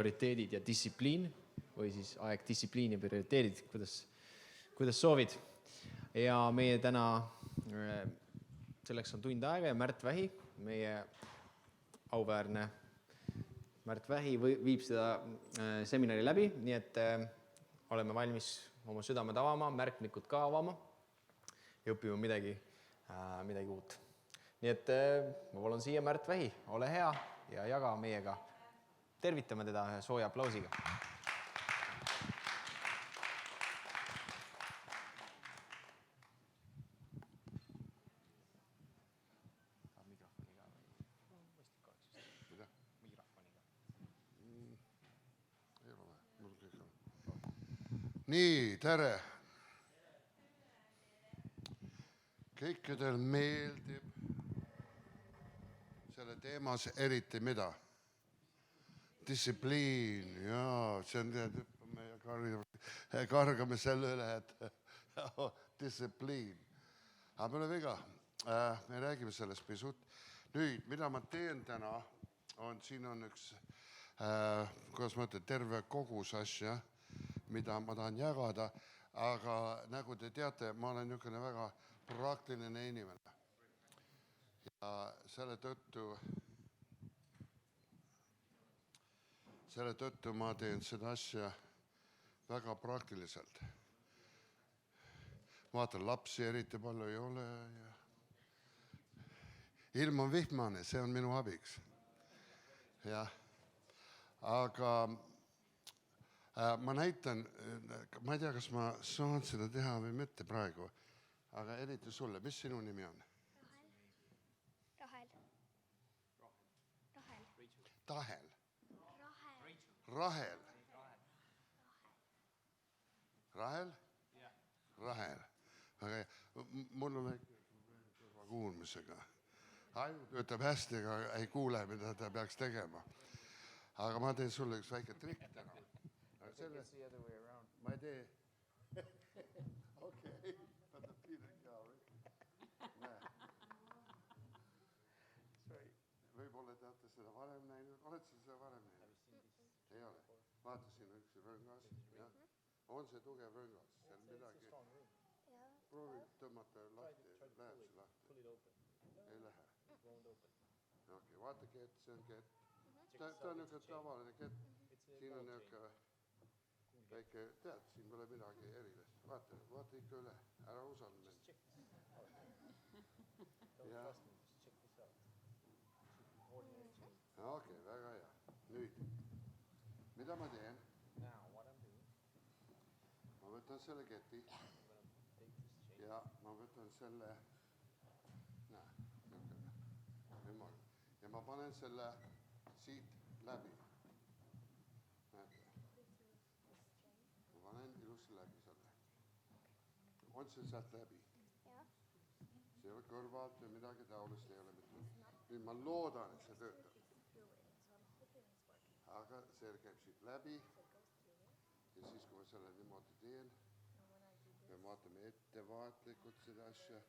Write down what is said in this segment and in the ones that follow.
prioriteedid ja distsipliin või siis aeg, distsipliin ja prioriteedid, kuidas soovid. Ja meie täna selleks on tund aega ja Märt Vähi, meie auväärne Märt Vähi viib seda seminari läbi, nii et oleme valmis oma südamed avama, märkmikud ka avama ja õppima midagi uut. Nii et ma palun siia Märt Vähi, ole hea ja jaga meiega. Tervitame teda ühe sooja aplausiga. Nii, tere! Kõikidel meeldib selle teemas eriti mida? Distsipliin, jaa, see on hüppame ja kargame selle üle, et distsipliin. Aga pole viga, me räägime sellest pisut. Nüüd, mida ma teen täna, siin on üks, kuidas ma ütlen, terve kogus asja, mida ma tahan jagada, aga nagu te teate, ma olen niisugune väga praktiline inimene. Ja selle tõttu ma teen seda asja väga praktiliselt. Vaatan, lapsi eriti palju ei ole. Ilm on vihmane, see on minu abiks. Ja. Aga ma näitan, ma ei tea, kas ma saan seda teha või mitte praegu, aga eriti sulle, mis sinu nimi on? Tahel. Rahel. Rahel? Rahel. Mul on kuulmisega. Aju töötab hästi, aga ei kuule, mida ta peaks tegema. Aga ma teen sulle üks väike trikk täna. Ma ei tee. Okei. Võta piirek ka või? Näe. Võib-olla teate seda varem näinud. Oled sa seda varem näinud? Ei ole. Vaata, siin on üks rõngas. On see tugev rõngas? See on midagi. Proovi tõmmata lahti. Läheb see lahti? Ei lähe. Okei, vaata kett, see on kett. Ta on niisugune tavaline kett. Siin on niisugune väike, tead, siin pole midagi erilist. Vaata ikka üle, ära usalda mind. Okei, väga hea. Nüüd, mida ma teen? Ma võtan selle keti ja ma võtan selle, ja ma panen selle siit läbi. Näete? Ma panen ilusti läbi selle. On see sealt läbi? See ei ole kõrvalt või midagi taolist ei ole mitte. Nüüd ma loodan, et see töötab. Aga see käib siit läbi ja siis, kui ma selle niimoodi teen, me vaatame ettevaatlikult seda asja,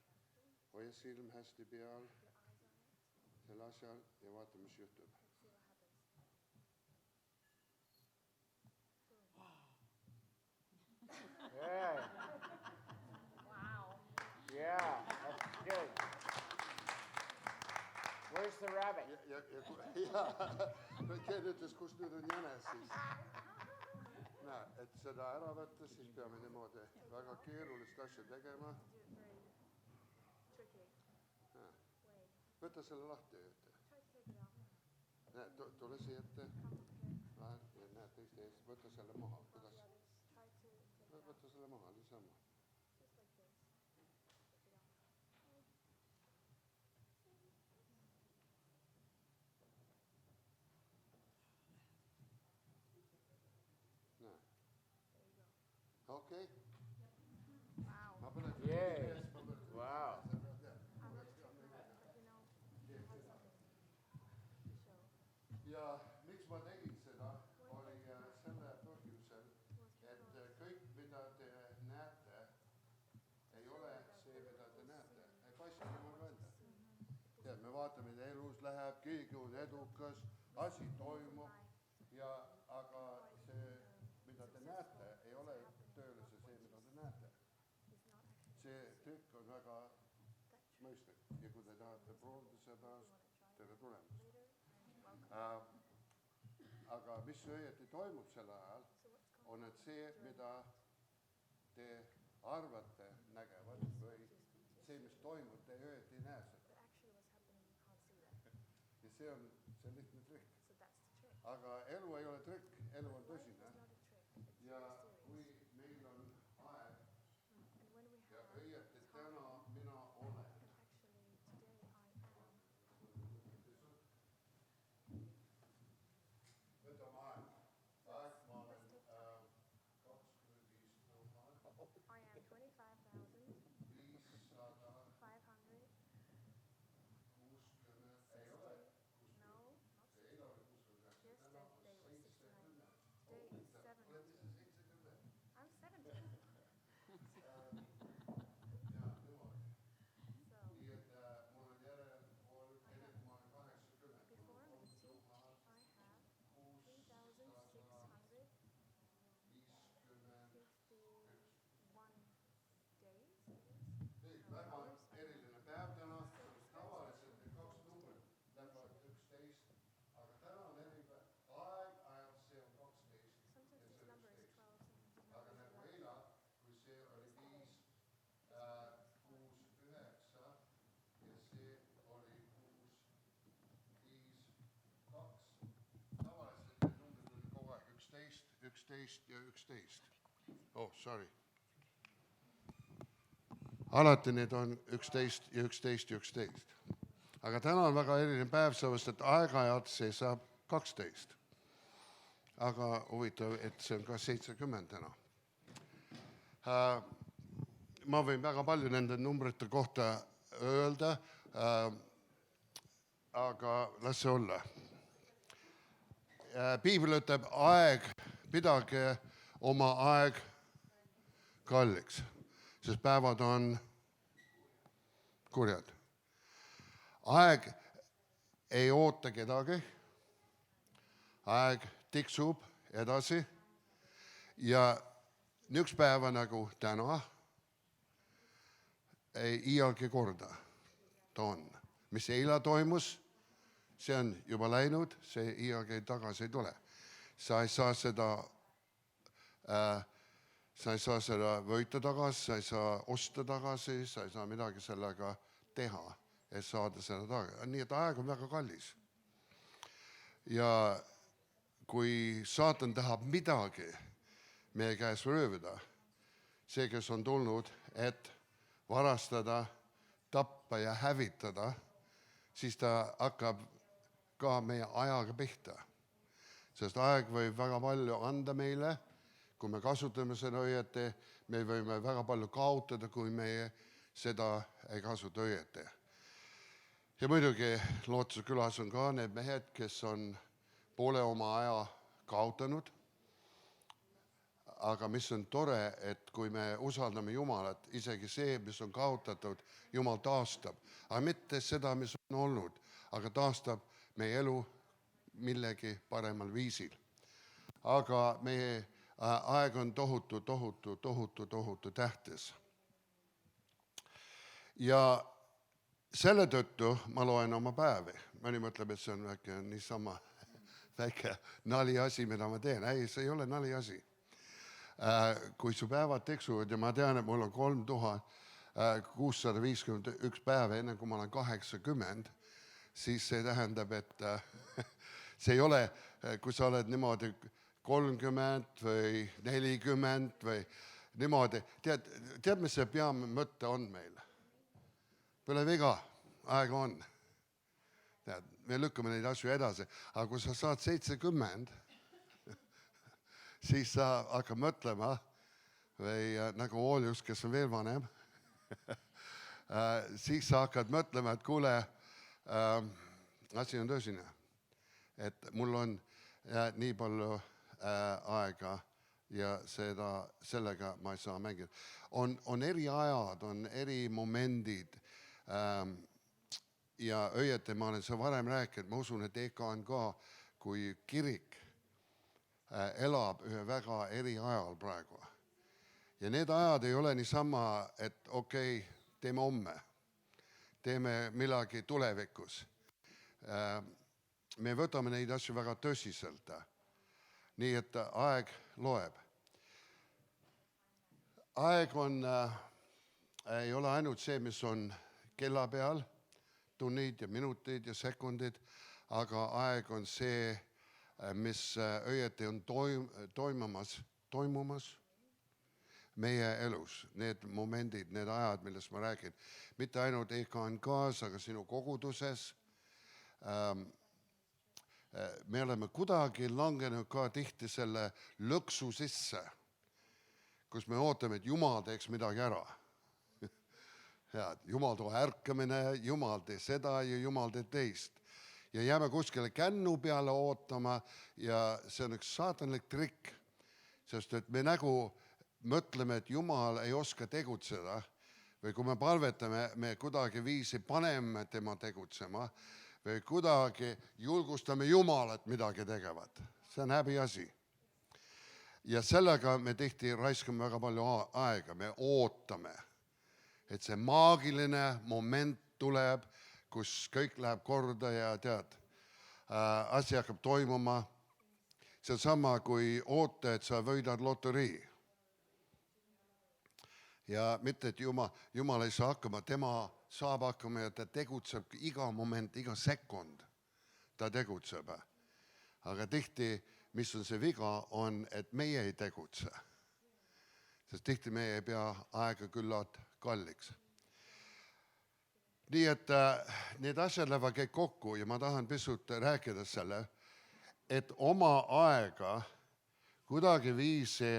hoia silm hästi peal selle asjal ja vaata, mis juhtub. Yeah. Wow. Yeah, that's good. Where's the rabbit? Ken ütles, kus nüüd on jänes siis. Näe, et seda ära võtta, siis peame niimoodi väga keerulist asja tegema. Võta selle lahti ette. Näe, tule siia ette. Näe, teiste ees, võta selle maha. Võta selle maha, niisama. Okay. Wow. Yeah. Wow. Ja miks ma tegin seda, oli selle põhjusel, et kõik, mida te näete, ei ole see, mida te näete. Ei paista niimoodi välja. Tead, me vaatame, et elus läheb, keegi on edukas, asi toimub, aga see trikk on väga mõistlik ja kui te tahate proovida seda, tere tulemast. Aga mis õieti toimub sel ajal, on, et see, mida te arvate nägevat või see, mis toimub, te õieti ei näe seda. Ja see on lihtne trikk. Aga elu ei ole trikk, elu on tõsine. Ja kui meil on aeg ja õieti täna mina olen. Võtame aeg. Aeg ma olen 25 11 ja 11. Oh, sorry. Alati need on 11 ja 11 ja 11. Aga täna on väga eriline päev, sellepärast, et aeg-ajalt see saab 12. Aga huvitav, et see on ka 70 täna. Ma võin väga palju nende numbrite kohta öelda, aga las see olla. Piibel ütleb aeg, pidage oma aeg kalliks, sest päevad on kurjad. Aeg ei oota kedagi, aeg tiksub edasi ja üks päeva nagu täna ei iialgi korda ta on. Mis eile toimus, see on juba läinud, see iialgi tagasi ei tule. Sa ei saa seda võita tagasi, sa ei saa osta tagasi, sa ei saa midagi sellega teha, et saada seda tagasi. Nii et aeg on väga kallis. Ja kui saatan tahab midagi meie käes röövida, see, kes on tulnud, et varastada, tappa ja hävitada, siis ta hakkab ka meie ajaga pihta. Sest aeg võib väga palju anda meile, kui me kasutame seda õieti, me võime väga palju kaotada, kui me seda ei kasuta õieti. Ja muidugi Lootuse külas on ka need mehed, kes on poole oma aja kaotanud. Aga mis on tore, et kui me usaldame Jumalat, isegi see, mis on kaotatud, Jumal taastab. Aga mitte seda, mis on olnud, aga taastab meie elu millegi paremal viisil. Aga meie aeg on tohutu tähtis. Ja selle tõttu ma loen oma päevi. Mõni mõtleb, et see on väike niisama väike naliasi, mida ma teen. Ei, see ei ole naliasi. Kui su päevad teksuvad ja ma tean, et mul on 3651 päeva enne, kui ma olen 80, siis see tähendab, et see ei ole, kui sa oled niimoodi 30 või 40 või niimoodi. Tead, mis see peame mõte on meil? Pole viga, aega on. Tead, me lükkame neid asju edasi. Aga kui sa saad 70, siis sa hakkad mõtlema, või nagu Oljus, kes on veel vanem, siis sa hakkad mõtlema, et kuule, asi on tõsine. Et mul on nii palju aega ja sellega ma ei saa mängida. On eri ajad, on eri momendid ja õieti ma olen seda varem rääkinud, ma usun, et EKN ka, kui kirik elab ühe väga eri ajal praegu. Ja need ajad ei ole niisama, et okei, teeme homme, teeme millegi tulevikus. Me võtame neid asju väga tõsiselt. Nii et aeg loeb. Aeg ei ole ainult see, mis on kella peal, tunnid ja minutid ja sekundid, aga aeg on see, mis õieti on toimumas meie elus, need momendid, need ajad, millest ma räägin. Mitte ainult EKNK-s, aga sinu koguduses. Me oleme kuidagi langenud ka tihti selle lõksu sisse, kus me ootame, et Jumal teeks midagi ära. Jumal too ärkamine, Jumal tee seda ja Jumal tee teist. Ja jääme kuskile kännu peale ootama ja see on üks saatanlik trikk, sest et me nagu mõtleme, et Jumal ei oska tegutseda või kui me palvetame, me kuidagi viisi paneme tema tegutsema või kuidagi julgustame Jumalat midagi tegevat. See on häbiasi. Ja sellega me tihti raiskame väga palju aega, me ootame, et see maagiline moment tuleb, kus kõik läheb korda ja tead, asi hakkab toimuma. See on sama, kui oota, et sa võidad loterii. Ja mitte, et Jumal ei saa hakkama, tema saab hakkama ja ta tegutseb iga moment, iga sekund ta tegutseb. Aga tihti, mis on see viga, on, et meie ei tegutse. Sest tihti meie ei pea aega küllalt kalliks. Nii et need asjad lähevad kõik kokku ja ma tahan pisut rääkida selle, et oma aega kuidagi viisi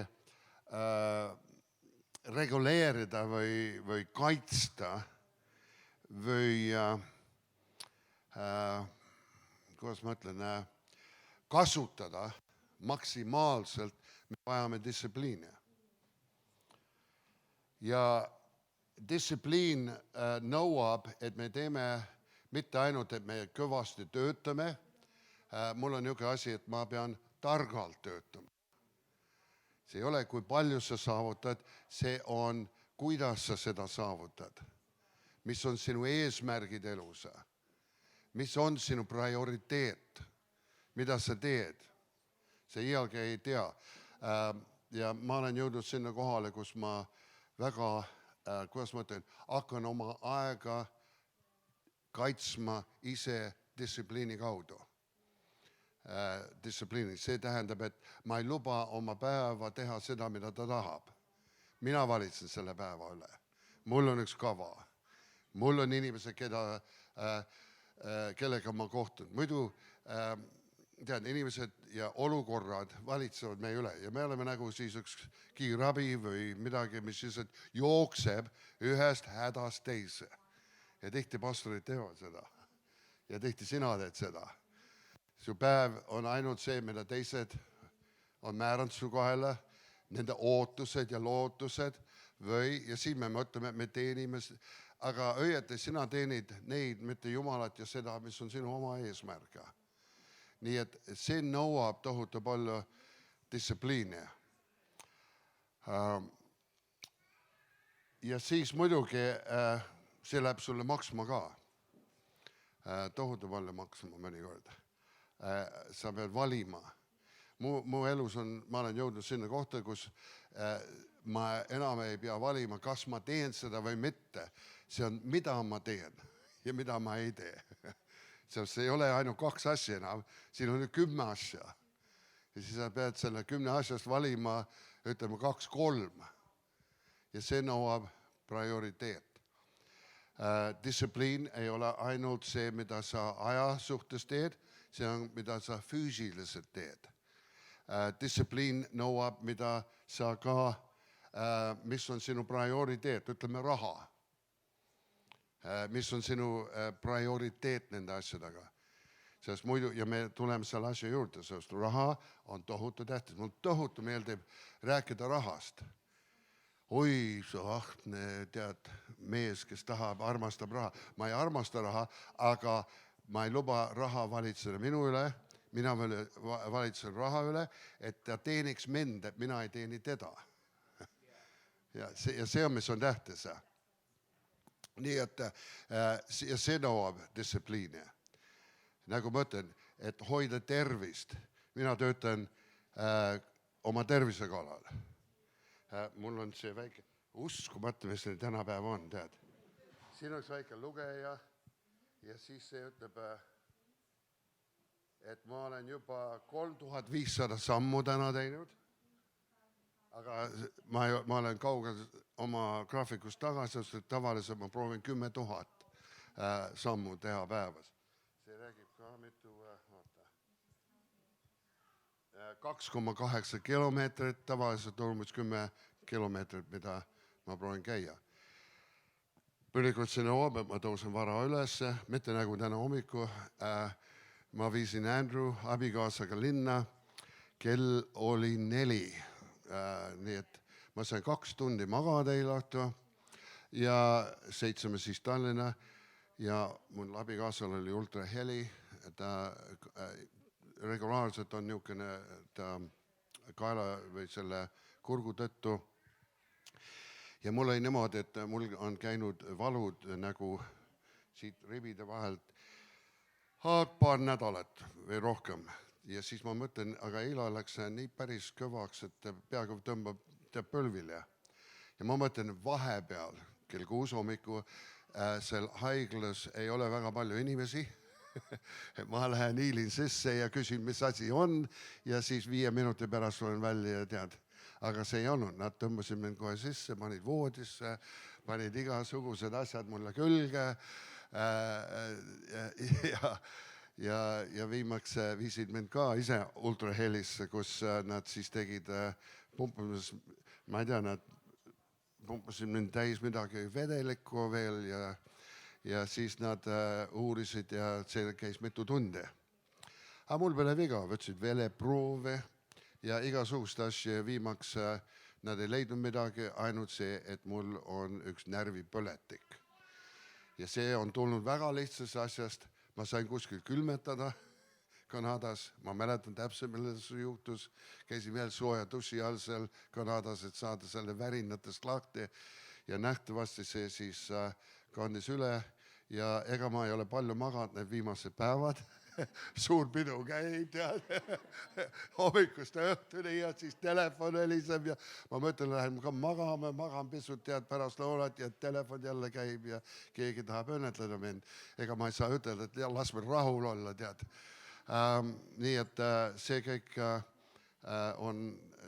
reguleerida või kaitsta või kuidas ma ütlen, kasutada maksimaalselt, me vajame distsipliini. Ja distsipliin nõuab, et me teeme mitte ainult, et me kõvasti töötame, mul on niisugune asi, et ma pean targalt töötama. See ei ole, kui palju sa saavutad, see on, kuidas sa seda saavutad. Mis on sinu eesmärgid elus? Mis on sinu prioriteet? Mida sa teed? See iialgi ei tea. Ja ma olen jõudnud sinna kohale, kus ma väga, kuidas ma ütlen, hakkan oma aega kaitsma ise distsipliini kaudu. Distsipliini. See tähendab, et ma ei luba oma päeva teha seda, mida ta tahab. Mina valitsen selle päeva üle. Mul on üks kava. Mul on inimesed, kellega ma kohtun. Muidu tead, inimesed ja olukorrad valitsevad meie üle ja me oleme nagu siis üks kiirabi või midagi, mis lihtsalt jookseb ühest hädast teise. Ja tihti pastorid teevad seda. Ja tihti sina teed seda. Su päev on ainult see, mida teised on määranud su kohale, nende ootused ja lootused ja siin me mõtleme, et me teenime, aga õieti sina teenid neid, mitte Jumalat ja seda, mis on sinu oma eesmärk. Nii et see nõuab tohutu palju distsipliini. Ja siis muidugi see läheb sulle maksma ka. Tohutu palju maksma mõnikord. Sa pead valima. Mu elus ma olen jõudnud sinna kohta, kus ma enam ei pea valima, kas ma teen seda või mitte. See on, mida ma teen ja mida ma ei tee. See ei ole ainult 2 asja enam, siin on 10 asja. Ja siis sa pead selle 10 asjast valima, ütleme 2-3. Ja see nõuab prioriteet. Distsipliin ei ole ainult see, mida sa aja suhtes teed, see on, mida sa füüsiliselt teed. Distsipliin nõuab, mida sa ka, mis on sinu prioriteet, ütleme raha. Mis on sinu prioriteet nende asjadega. Sest muidu, ja me tuleme selle asja juurde, sest raha on tohutu tähtis. Mul tohutu meeldib rääkida rahast. Oi, see ahtne, tead, mees, kes armastab raha. Ma ei armasta raha, aga ma ei luba raha valitseda minu üle, mina valitsen raha üle, et ta teeniks mind, et mina ei teeni teda. ja see on, mis on tähtis. Nii et ja see nõuab distsipliini. Nagu ma ütlen, et hoida tervist. Mina töötan oma tervise kallal. Mul on see väike, uskumatu, mis see tänapäev on, tead. Siin on väike lugeja ja siis see ütleb, et ma olen juba 3500 sammu täna teinud. Aga ma olen kaugel oma graafikust tagasi, sest tavaliselt ma proovin 10 000 sammu teha päevas. See räägib ka mitu, 2,8 kilomeetrit, tavaliselt umbes 10 kilomeetrit, mida ma proovin käia. Põhilikult sinna homme ma tõusen vara üles, mitte nagu täna hommiku. Ma viisin Andrew abikaasaga linna, kell oli 4. Nii et ma sain 2 tundi magada eile õhtu ja 7 siis Tallinna ja mul abikaasal oli ultraheli, ta regulaarselt on niisugune kaela või selle kurgu tõttu ja mul oli niimoodi, et mul on käinud valud nagu siit ribide vahelt paar nädalat või rohkem. Ja siis ma mõtlen, aga eile läks nii päris kõvaks, et peaaegu tõmbab põlvile. Ja ma mõtlen, vahepeal kell 6 hommiku seal haiglas ei ole väga palju inimesi. Ma lähen hiilin sisse ja küsin, mis asi on ja siis 5 minuti pärast olen välja ja tead. Aga see ei olnud, nad tõmbasid mind kohe sisse, panid voodisse, panid igasugused asjad mulle külge ja viimaks viisid mind ka ise ultrahelisse, kus nad siis tegid pumpamis, ma ei tea, nad pumpasid mind täis midagi vedelikku veel ja siis nad uurisid ja see käis mitu tundi. Aga mul pole viga, võtsid veleproove ja igasugust asja viimaks nad ei leidnud midagi, ainult see, et mul on üks närvipõletik. Ja see on tulnud väga lihtsast asjast. Ma sain kuskil külmetada Kanadas, ma mäletan täpselt, millal see juhtus, käisin veel sooja duši all seal Kanadas, et saada selle värinatest lahti ja nähtavasti see siis kandis üle ja ega ma ei ole palju maganud need viimased päevad. Suur pidu käib, tead, hommikust õhtuni ja siis telefon heliseb ja ma mõtlen, lähen ka magan pisut, tead, pärast loolat ja telefon jälle käib ja keegi tahab õnnetleda mind. Ega ma ei saa ütelda, et las meil rahul olla, tead. Nii et see kõik on,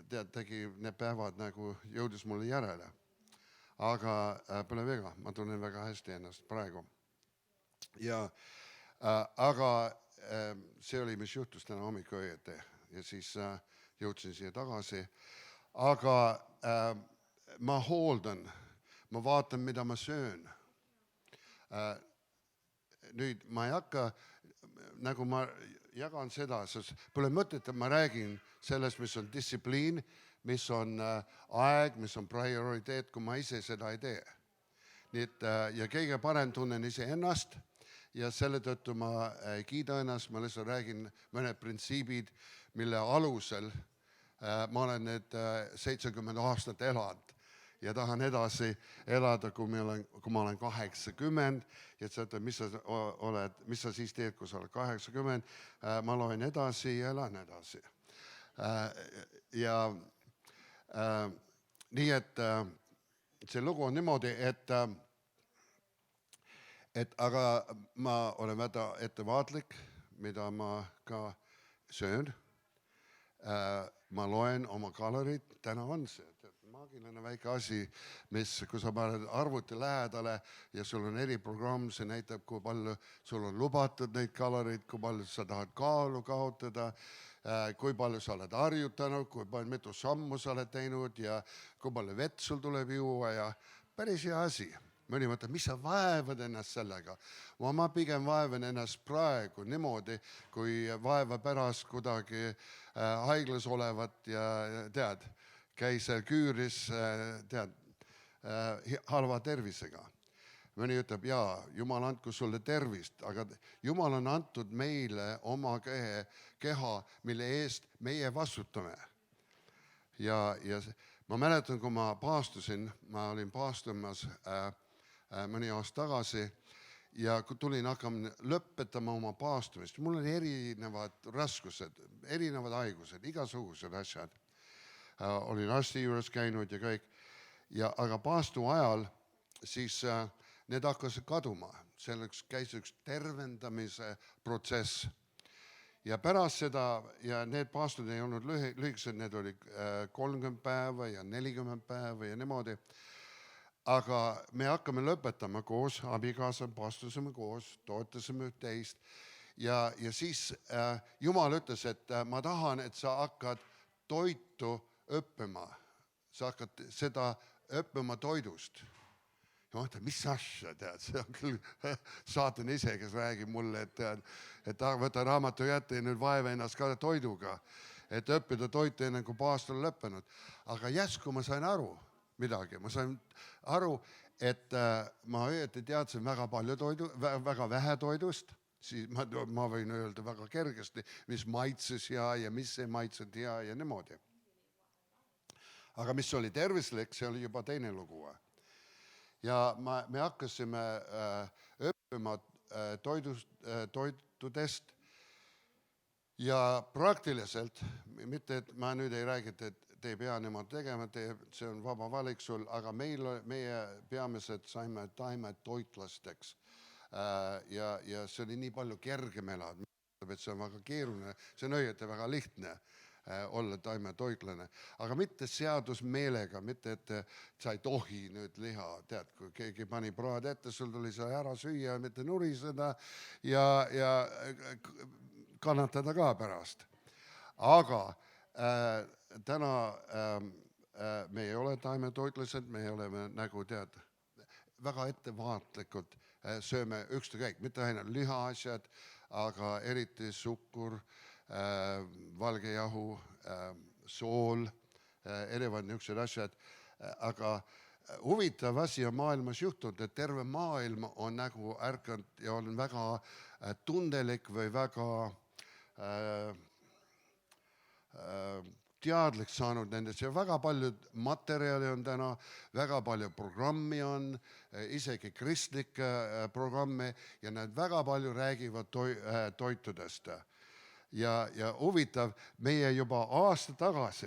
tead, tegi need päevad nagu jõudis mulle järele. Aga pole viga, ma tunnen väga hästi ennast praegu. Aga see oli, mis juhtus täna hommiku õieti ja siis jõudsin siia tagasi. Aga ma hooldan, ma vaatan, mida ma söön. Nüüd ma ei hakka, nagu ma jagan seda, sest pole mõtet, et ma räägin sellest, mis on distsipliin, mis on aeg, mis on prioriteet, kui ma ise seda ei tee. Nii et, ja kõige parem tunnen ise ennast. Ja selle tõttu ma ei kiida ennast, ma lihtsalt räägin mõned printsiibid, mille alusel ma olen need 70 aastat elanud ja tahan edasi elada, kui ma olen 80 ja et mis sa siis teed, kui sa oled 80, ma loen edasi ja elan edasi. Ja nii, et see lugu on niimoodi, aga ma olen väga ettevaatlik, mida ma ka söön. Ma loen oma kalorid, täna on see maagiline väike asi, mis, kui sa paned arvuti lähedale ja sul on eriprogramm, see näitab, kui palju sul on lubatud neid kaloreid, kui palju sa tahad kaalu kaotada, kui palju sa oled harjutanud, kui palju mitu sammu sa oled teinud ja kui palju vett sul tuleb juua ja päris hea asi. Mõni mõtleb, mis sa vaevad ennast sellega? Ma pigem vaevan ennast praegu niimoodi, kui vaeva pärast kuidagi haiglas olevat ja tead, käis seal küüris, tead, halva tervisega. Mõni ütleb, jaa, Jumal andku sulle tervist, aga Jumal on antud meile oma keha, mille eest meie vastutame. Ja ma mäletan, kui ma paastusin, ma olin paastumas mõni aasta tagasi ja kui tulin hakkama lõpetama oma paastumist, mul oli erinevad raskused, erinevad haigused, igasugused asjad. Olin arsti juures käinud ja kõik. Aga paastu ajal siis need hakkasid kaduma. Selleks käis üks tervendamise protsess. Ja pärast seda, ja need paastud ei olnud lühikesed, need oli 30 päeva ja 40 päeva ja niimoodi. Aga me hakkame lõpetama koos, abikaasa paastusime koos, toetasime teist. Ja siis Jumal ütles, et ma tahan, et sa hakkad toitu õppima. Sa hakkad seda õppima toidust. Ja ma mõtlen, mis asja, tead, see on küll saatan ise, kes räägib mulle, et võta raamatu kätte ja nüüd vaeva ennast ka toiduga, et õppida toitu enne kui paast on lõppenud. Aga järsku ma sain aru midagi, ma sain aru, et ma õieti teadsin väga vähe toidust, siis ma võin öelda väga kergesti, mis maitses ja mis ei maitsenud ja niimoodi. Aga mis oli tervislik, see oli juba teine lugu. Ja me hakkasime õppima toitudest ja praktiliselt, mitte et ma nüüd ei räägi, et te ei pea niimoodi tegema, see on vaba valik sul, aga meie peamised saime taimetoitlasteks. Ja see oli nii palju kergem elada, et see on väga keeruline, see on õieti väga lihtne olla taimetoitlane, aga mitte seadusmeelega, mitte et sa ei tohi nüüd liha, tead, kui keegi pani praad ette, sul tuli see ära süüa, mitte nuriseda ja kannatada ka pärast. Aga täna me ei ole taimetoitlased, me oleme nagu tead, väga ettevaatlikult sööme ükstakäik, mitte ainult lihaasjad, aga eriti suhkur, valgejahu, sool, erinevad niisugused asjad. Aga huvitav asi on maailmas juhtunud, et terve maailm on nagu ärkanud ja on väga tundelik või väga teadlik saanud nendest ja väga palju materjali on täna, väga palju programmi on, isegi kristlikke programme ja nad väga palju räägivad toitudest. Ja huvitav, meie juba aasta tagasi,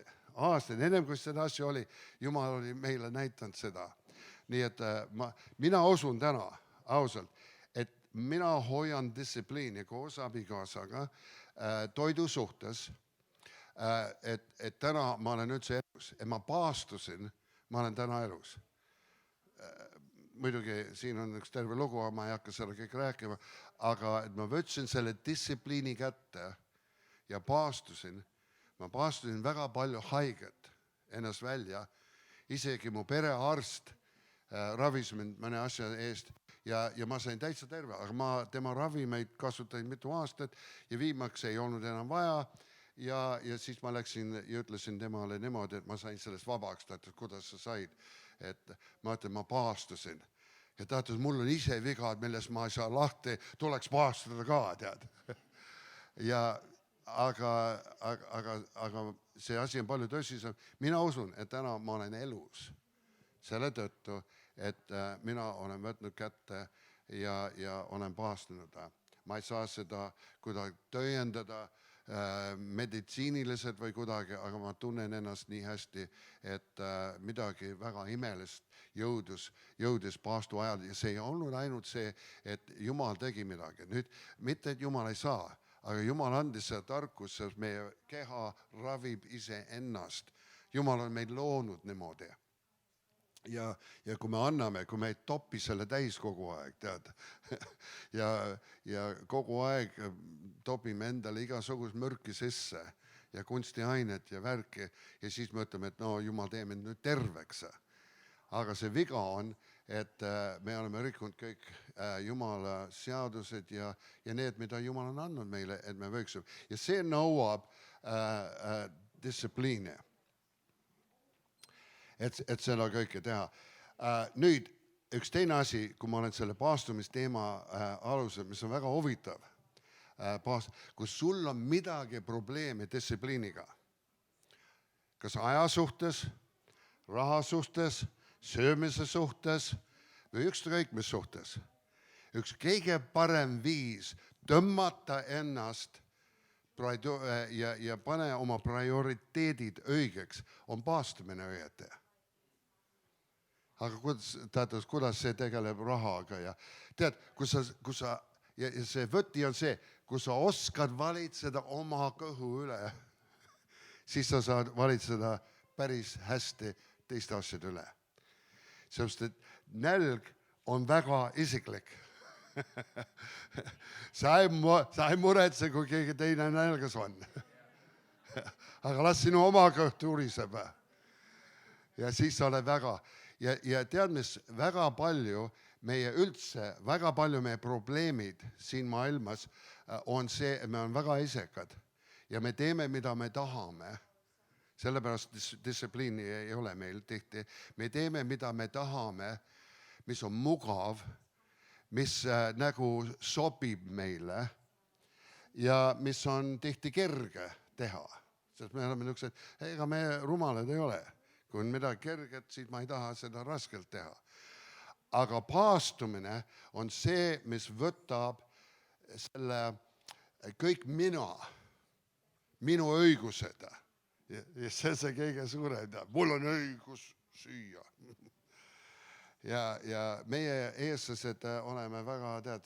ennem kui seda asja oli, Jumal oli meile näitanud seda. Nii et mina usun täna ausalt, et mina hoian distsipliini koos abikaasaga toidu suhtes, et täna ma olen üldse elus, et ma paastusin, ma olen täna elus. Muidugi siin on üks terve lugu, ma ei hakka selle kõik rääkima, aga et ma võtsin selle distsipliini kätte ja paastusin väga palju haiget ennast välja, isegi mu perearst ravis mind mõne asja eest ja ma sain täitsa terve, aga ma tema ravimeid kasutasin mitu aastat ja viimaks ei olnud enam vaja ja siis ma läksin ja ütlesin temale niimoodi, et ma sain sellest vabaks, ta ütles, kuidas sa said, et ma ütlen, ma paastusin. Ja ta ütles, mul on ise vigad, millest ma ei saa lahti, tuleks paastada ka, tead. Aga see asi on palju tõsisem. Mina usun, et täna ma olen elus selle tõttu, et mina olen võtnud kätte ja olen paastunud. Ma ei saa seda kuidagi tõendada meditsiiniliselt või kuidagi, aga ma tunnen ennast nii hästi, et midagi väga imelist jõudis paastu ajal ja see ei olnud ainult see, et Jumal tegi midagi. Nüüd, mitte et Jumal ei saa, aga Jumal andis seda tarkust, sest meie keha ravib ise ennast. Jumal on meid loonud niimoodi. Ja kui me anname, kui me ei topi selle täis kogu aeg, tead, ja kogu aeg topime endale igasugust mürki sisse ja kunstiainet ja värki ja siis me ütleme, et no Jumal tee mind nüüd terveks. Aga see viga on, et me oleme rikkunud kõik Jumala seadused ja need, mida Jumal on andnud meile, et me võiksime. Ja see nõuab distsipliini, et seda kõike teha. Nüüd, üks teine asi, kui ma olen selle paastumisteema alusel, mis on väga huvitav, kus sul on midagi probleemi distsipliiniga, kas aja suhtes raha suhtes, söömise suhtes või ükskõik mis suhtes. Üks kõige parem viis tõmmata ennast ja pane oma prioriteedid õigeks on paastumine õieti. Aga kuidas see tegeleb rahaga ja tead, ja see võti on see, kui sa oskad valitseda oma kõhu üle, siis sa saad valitseda päris hästi teiste asjade üle. Sellepärast, et nälg on väga isiklik. Sa ei muretse, kui keegi teine nälgas on. Aga las sinu oma kõht uriseb. Ja siis sa oled väga... Ja tead, mis väga palju meie probleemid siin maailmas on see, et me on väga isekad ja me teeme, mida me tahame. Sellepärast distsipliini ei ole meil tihti. Me teeme, mida me tahame, mis on mugav, mis nagu sobib meile ja mis on tihti kerge teha. Sest me oleme niisugused, ega me rumalad ei ole. Kui on midagi kerget, siis ma ei taha seda raskelt teha. Aga paastumine on see, mis võtab selle kõik minu õigused. Ja see on see kõige suurem. Mul on õigus süüa. Ja meie eestlased oleme väga,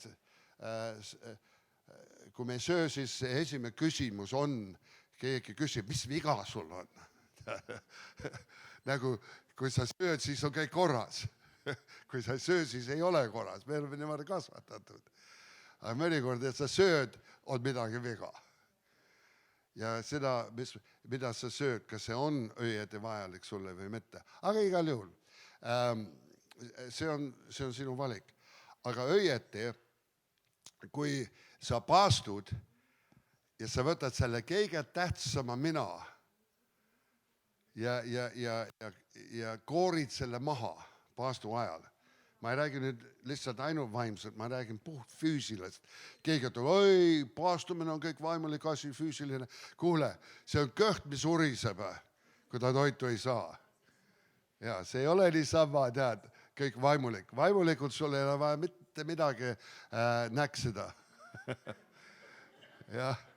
kui me ei söö, siis esimene küsimus on, keegi küsib, mis viga sul on? Nagu, kui sa sööd, siis on kõik korras. Kui sa ei söö, siis ei ole korras. Me oleme niimoodi kasvatatud. Aga mõnikord, et sa sööd, on midagi viga. Ja seda, mida sa sööd, kas see on õieti vajalik sulle või mitte. Aga igal juhul, see on sinu valik. Aga õieti, kui sa paastud ja sa võtad selle kõige tähtsama mina ja koorid selle maha paastu ajal. Ma ei räägi nüüd lihtsalt ainult vaimselt, ma räägin puht füüsilist. Keegi ütleb, oi, paastumine on kõik vaimulik asi, füüsiline. Kuule, see on kõht, mis uriseb, kui ta toitu ei saa. Ja see ei ole niisama, tead, kõik vaimulik. Vaimulikult sul ei ole vaja mitte midagi näksida. Jah.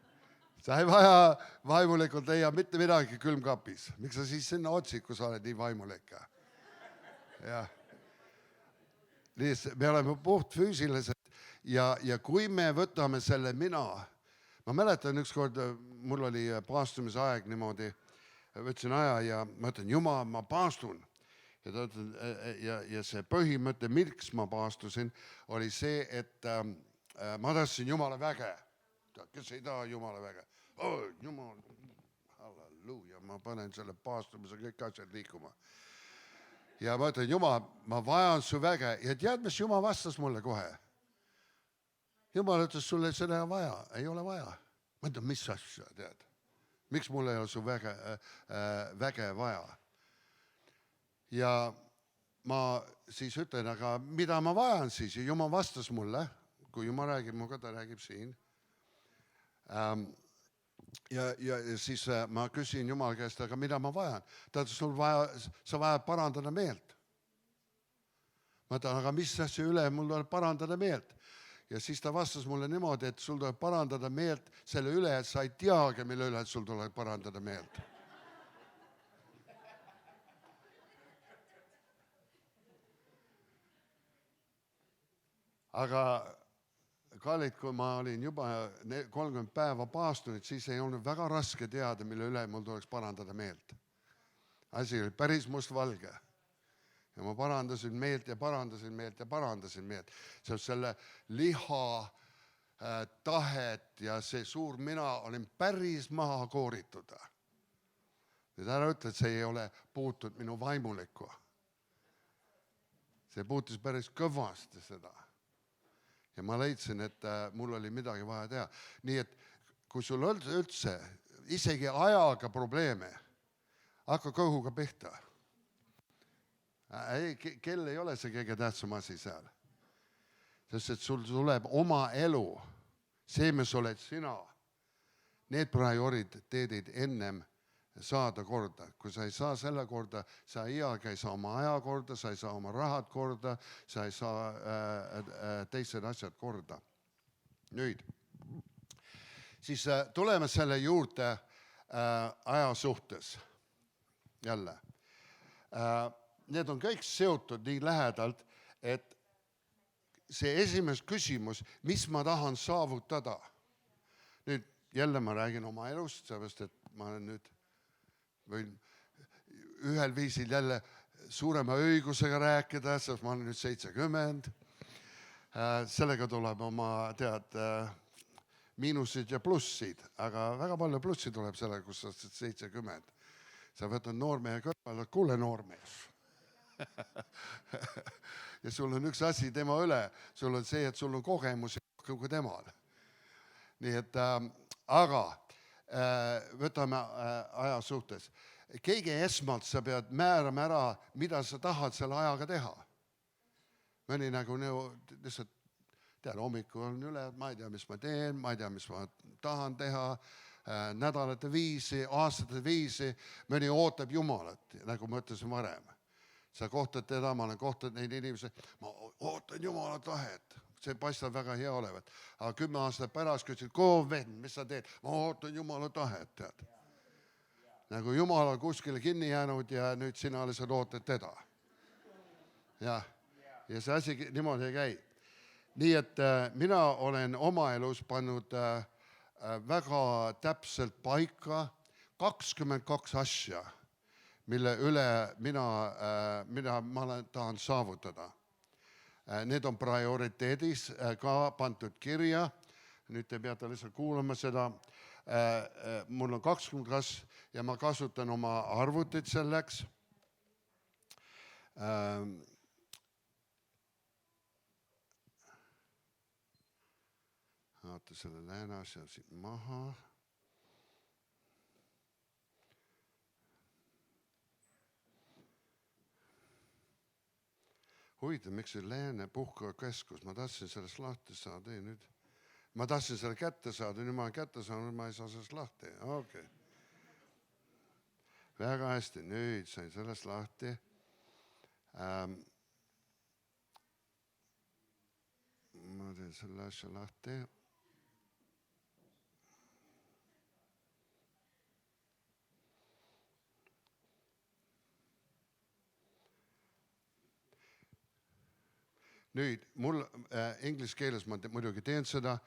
Sa ei vaja vaimulikult leia mitte midagi külmkapis. Miks sa siis sinna otsid, kui sa oled nii vaimulik? Jah. Me oleme puht füüsilised ja kui me võtame selle mina, ma mäletan ükskord, mul oli paastumise aeg niimoodi, võtsin aja ja ma ütlen, Jumal, ma paastun. Ja see põhimõte, miks ma paastusin, oli see, et ma tahtsin Jumala väge. Kes ei taha Jumala väge? Oh, Jumal, halleluuja, ma panen selle paastumise kõik asjad liikuma. Ja ma ütlen, Jumal, ma vajan su väge. Ja tead, mis Jumal vastas mulle kohe? Jumal ütles, sulle seda vaja. Ei ole vaja. Ma ütlen, mis asja, tead? Miks mul ei ole su väge vaja? Ja ma siis ütlen, aga mida ma vajan siis? Ja Jumal vastas mulle, kui Jumal räägib muga, ta räägib siin. Ja siis ma küsin Jumal käest, aga mida ma vajan? Ta ütles, sa vajad parandada meelt. Ma ütlen, aga mis asja üle mul tuleb parandada meelt? Ja siis ta vastas mulle niimoodi, et sul tuleb parandada meelt selle üle, et sa ei teagi, mille üle, et sul tuleb parandada meelt. Aga kallid, kui ma olin juba 30 päeva paastunud, siis ei olnud väga raske teada, mille üle mul tuleks parandada meelt. Asi oli päris mustvalge. Ja ma parandasin meelt ja parandasin meelt ja parandasin meelt. Selle liha tahet ja see suur mina olin päris maha kooritud. Nüüd ära ütle, et see ei ole puutud minu vaimulikku. See puutus päris kõvasti seda. Ja ma leidsin, et mul oli midagi vaja teha. Nii et kui sul üldse isegi ajaga probleeme, hakka kõhuga pihta. Kell ei ole see kõige tähtsam asi seal. Sest et sul tuleb oma elu, see, mis oled sina, need prioriteedid ennem saada korda. Kui sa ei saa selle korda, sa iialgi ei saa oma aja korda, sa ei saa oma rahad korda, sa ei saa teised asjad korda. Nüüd, siis tuleme selle juurde aja suhtes. Jälle. Need on kõik seotud nii lähedalt, et see esimene küsimus, mis ma tahan saavutada. Nüüd jälle ma räägin oma elust, sellepärast, et ma olen nüüd võin ühel viisil jälle suurema õigusega rääkida, sest ma olen nüüd 70. Sellega tuleb oma, miinusid ja plussid, aga väga palju plussi tuleb sellega, kus sa oled 70. Sa võtad noormehe kõrval, kuule noormees. Ja sul on üks asi tema üle, sul on see, et sul on kogemusi rohkem kui temal. Nii et, aga võtame aja suhtes. Kõige esmalt sa pead määrama ära, mida sa tahad selle ajaga teha. Mõni nagu lihtsalt, hommikul on üle, ma ei tea, mis ma teen, ma ei tea, mis ma tahan teha, nädalate viisi, aastate viisi, mõni ootab Jumalat, nagu ma ütlesin varem. Sa kohtad teda, ma olen kohtanud neid inimesi, ma ootan Jumala tahet. See paistab väga hea olevat. Aga 10 aastat pärast küsid, vend, mis sa teed? Ma ootan Jumala tahet, tead. Nagu Jumal on kuskile kinni jäänud ja nüüd sina lihtsalt ootad teda. Ja see asi niimoodi ei käi. Nii et mina olen oma elus pannud väga täpselt paika 22 asja, mille üle mida ma tahan saavutada. Need on prioriteedis ka pandud kirja. Nüüd te peate lihtsalt kuulama seda. Mul on 20 ja ma kasutan oma arvutit selleks. Vaata selle lääne asja siit maha. Huvitav, miks see lääne puhkakeskus, ma tahtsin sellest lahti saada, nüüd. Ma tahtsin selle kätte saada, nüüd ma olen kätte saanud, ma ei saa sellest lahti. Okay. Väga hästi, nüüd sain sellest lahti. Ma teen selle asja lahti. Nüüd, mul inglise keeles ma muidugi teen seda,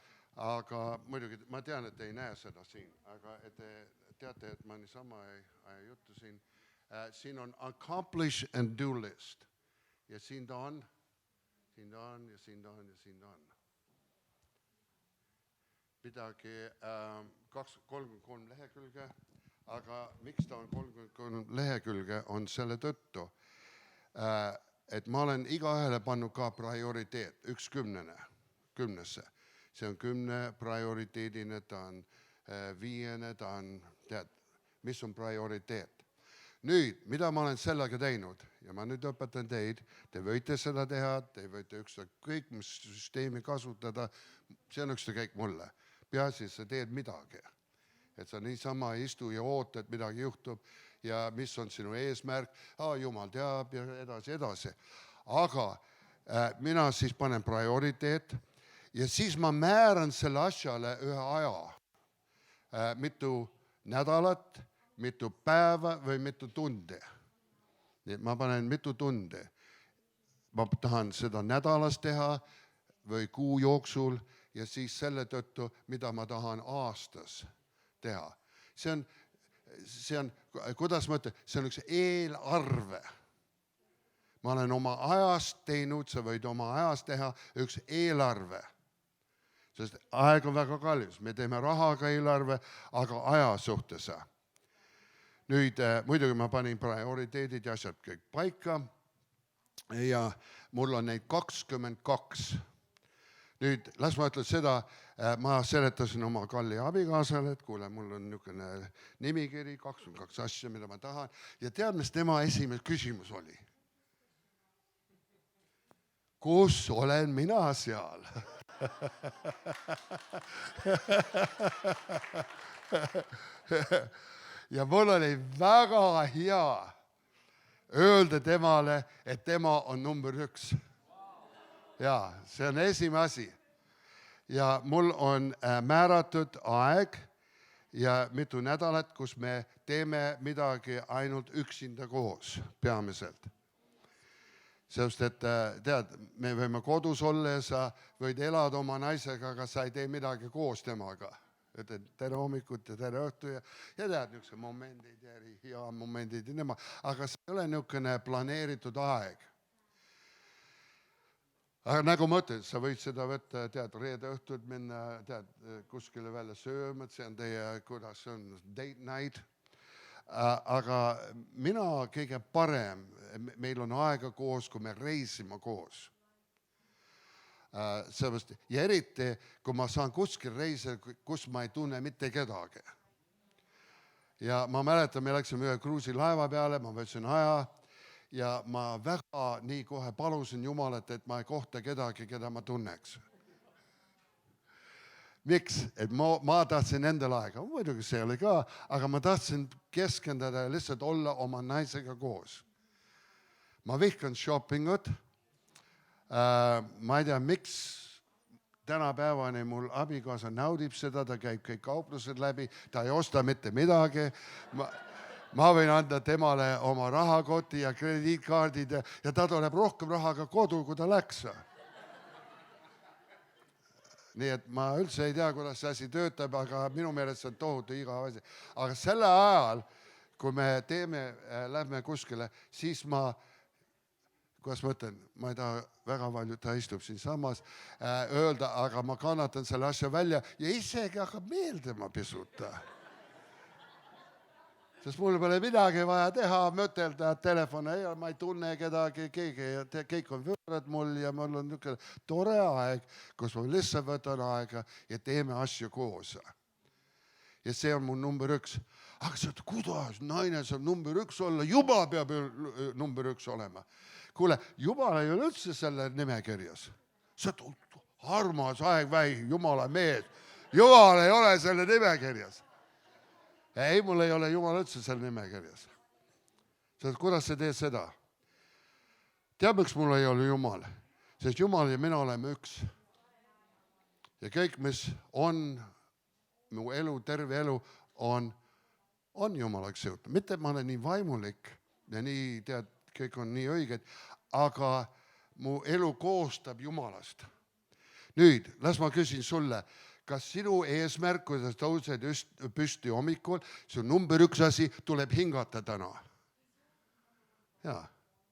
aga muidugi ma tean, et ei näe seda siin, aga et te teate, et ma niisama ei juttu siin. Siin on accomplish and do list. Ja siin ta on, siin ta on ja siin ta on ja siin ta on. Midagi 33 lehekülge, aga miks ta on 33 lehekülge on selle tõttu, et ma olen igaühele pannud ka prioriteet, 10-sse. See on 10 prioriteedine, ta on 5, ta on, mis on prioriteet. Nüüd, mida ma olen sellega teinud ja ma nüüd õpetan teid, te võite seda teha, te võite kõik mis süsteemi kasutada, see on kõik mulle. Peaasi, sa teed midagi. Et sa niisama istu ja ootad, midagi juhtub ja mis on sinu eesmärk, Jumal teab ja edasi. Aga mina siis panen prioriteet ja siis ma määran selle asjale ühe aja. Mitu nädalat, mitu päeva või mitu tunde. Nii et ma panen mitu tunde. Ma tahan seda nädalas teha või kuu jooksul ja siis selle tõttu, mida ma tahan aastas teha. See on, kuidas ma ütlen, see on üks eelarve. Ma olen oma ajast teinud, sa võid oma ajast teha üks eelarve. Sest aeg on väga kallis, me teeme rahaga eelarve, aga aja suhtes. Nüüd muidugi ma panin prioriteedid ja asjad kõik paika ja mul on neid 22. Nüüd, las ma ütlen seda, ma seletasin oma kalli abikaasale, et kuule, mul on niisugune nimikiri, 22 asja, mida ma tahan. Ja tead, mis tema esimene küsimus oli? Kus olen mina seal? ja mul oli väga hea öelda temale, et tema on number 1. Jaa, see on esimene asi. Ja mul on määratud aeg ja mitu nädalat, kus me teeme midagi ainult üksinda koos peamiselt. Sest et tead, me võime kodus olla ja sa võid elada oma naisega, aga sa ei tee midagi koos temaga. Ütled tere hommikut ja tere õhtu ja tead niisuguse momendid ja hea momendid ja nema. Aga see ei ole niisugune planeeritud aeg. Aga nagu ma ütlen, sa võid seda võtta, tead, reede õhtud minna, tead, kuskile välja sööma, see on teie, kuidas see on, date night. Aga mina kõige parem, meil on aega koos, kui me reisime koos. Sellepärast, ja eriti, kui ma saan kuskil reisida, kus ma ei tunne mitte kedagi. Ja ma mäletan, me läksime ühe kruusilaeva peale, ma võtsin aja ja ma väga nii kohe palusin Jumalat, et ma ei kohta kedagi, keda ma tunneks. Miks? Et ma tahtsin endal aega. Muidugi see oli ka, aga ma tahtsin keskenduda ja lihtsalt olla oma naisega koos. Ma vihkan shoppingut. Ma ei tea, miks tänapäevani mul abikaasa naudib seda, ta käib kõik kauplused läbi, ta ei osta mitte midagi. Ma võin anda temale oma rahakoti ja krediitkaardid ja ta tuleb rohkem rahaga kodu, kui ta läks. Nii et ma üldse ei tea, kuidas see asi töötab, aga minu meelest see on tohutu igav asi. Aga selle ajal, kui me lähme kuskile, siis kuidas ma ütlen, ma ei taha väga palju, ta istub siin samas, öelda, aga ma kannatan selle asja välja ja isegi hakkab meeldima pisut. Sest mul pole midagi vaja teha, mõtelda, telefon ei ole, ma ei tunne kedagi, kõik on võõrad mul ja mul on niisugune tore aeg, kus ma lihtsalt võtan aega ja teeme asju koos. Ja see on mul number 1. Aga see, kuidas naine saab number 1 olla, Jumal peab number 1 olema. Kuule, Jumal ei ole üldse selle nimekirjas. See on armas aegväi, Jumala mees. Jumal ei ole selle nimekirjas. Ei, mul ei ole Jumal üldse selle nimekirjas. Kuidas sa teed seda? Tead, miks mul ei ole Jumal? Sest Jumal ja mina oleme 1. Ja kõik, mis on mu elu, terve elu, on Jumalaks seotud. Mitte, et ma olen nii vaimulik ja nii, tead, kõik on nii õiged, aga mu elu koostab Jumalast. Nüüd, las ma küsin sulle, kas sinu eesmärk, kui sa tõused püsti hommikul, see on number 1 asi, tuleb hingata täna? Jaa,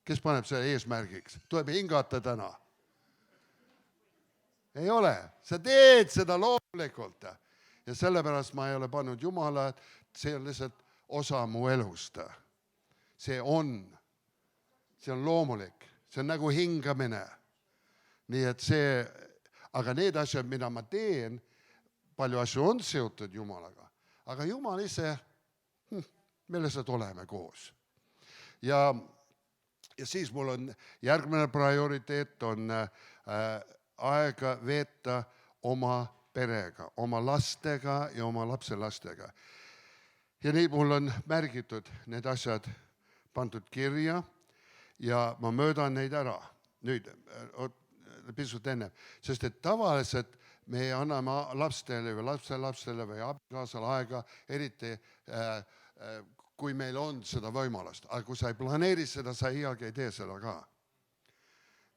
kes paneb selle eesmärgiks? Tuleb hingata täna? Ei ole, sa teed seda loomulikult. Ja sellepärast ma ei ole pannud Jumala, et see on lihtsalt osa mu elust. See on loomulik, see on nagu hingamine. Nii et see, aga need asjad, mida ma teen, palju asju on seotud Jumalaga, aga Jumal ise, me lihtsalt oleme koos. Ja siis mul on järgmine prioriteet on aega veeta oma perega, oma lastega ja oma lapselastega. Ja nii mul on märgitud need asjad pandud kirja ja ma möödan neid ära. Nüüd, pisut enne, sest et tavaliselt me anname lapstele või lapselapsele või abikaasale aega, eriti kui meil on seda võimalust. Aga kui sa ei planeeri seda, sa iialgi ei tee seda ka.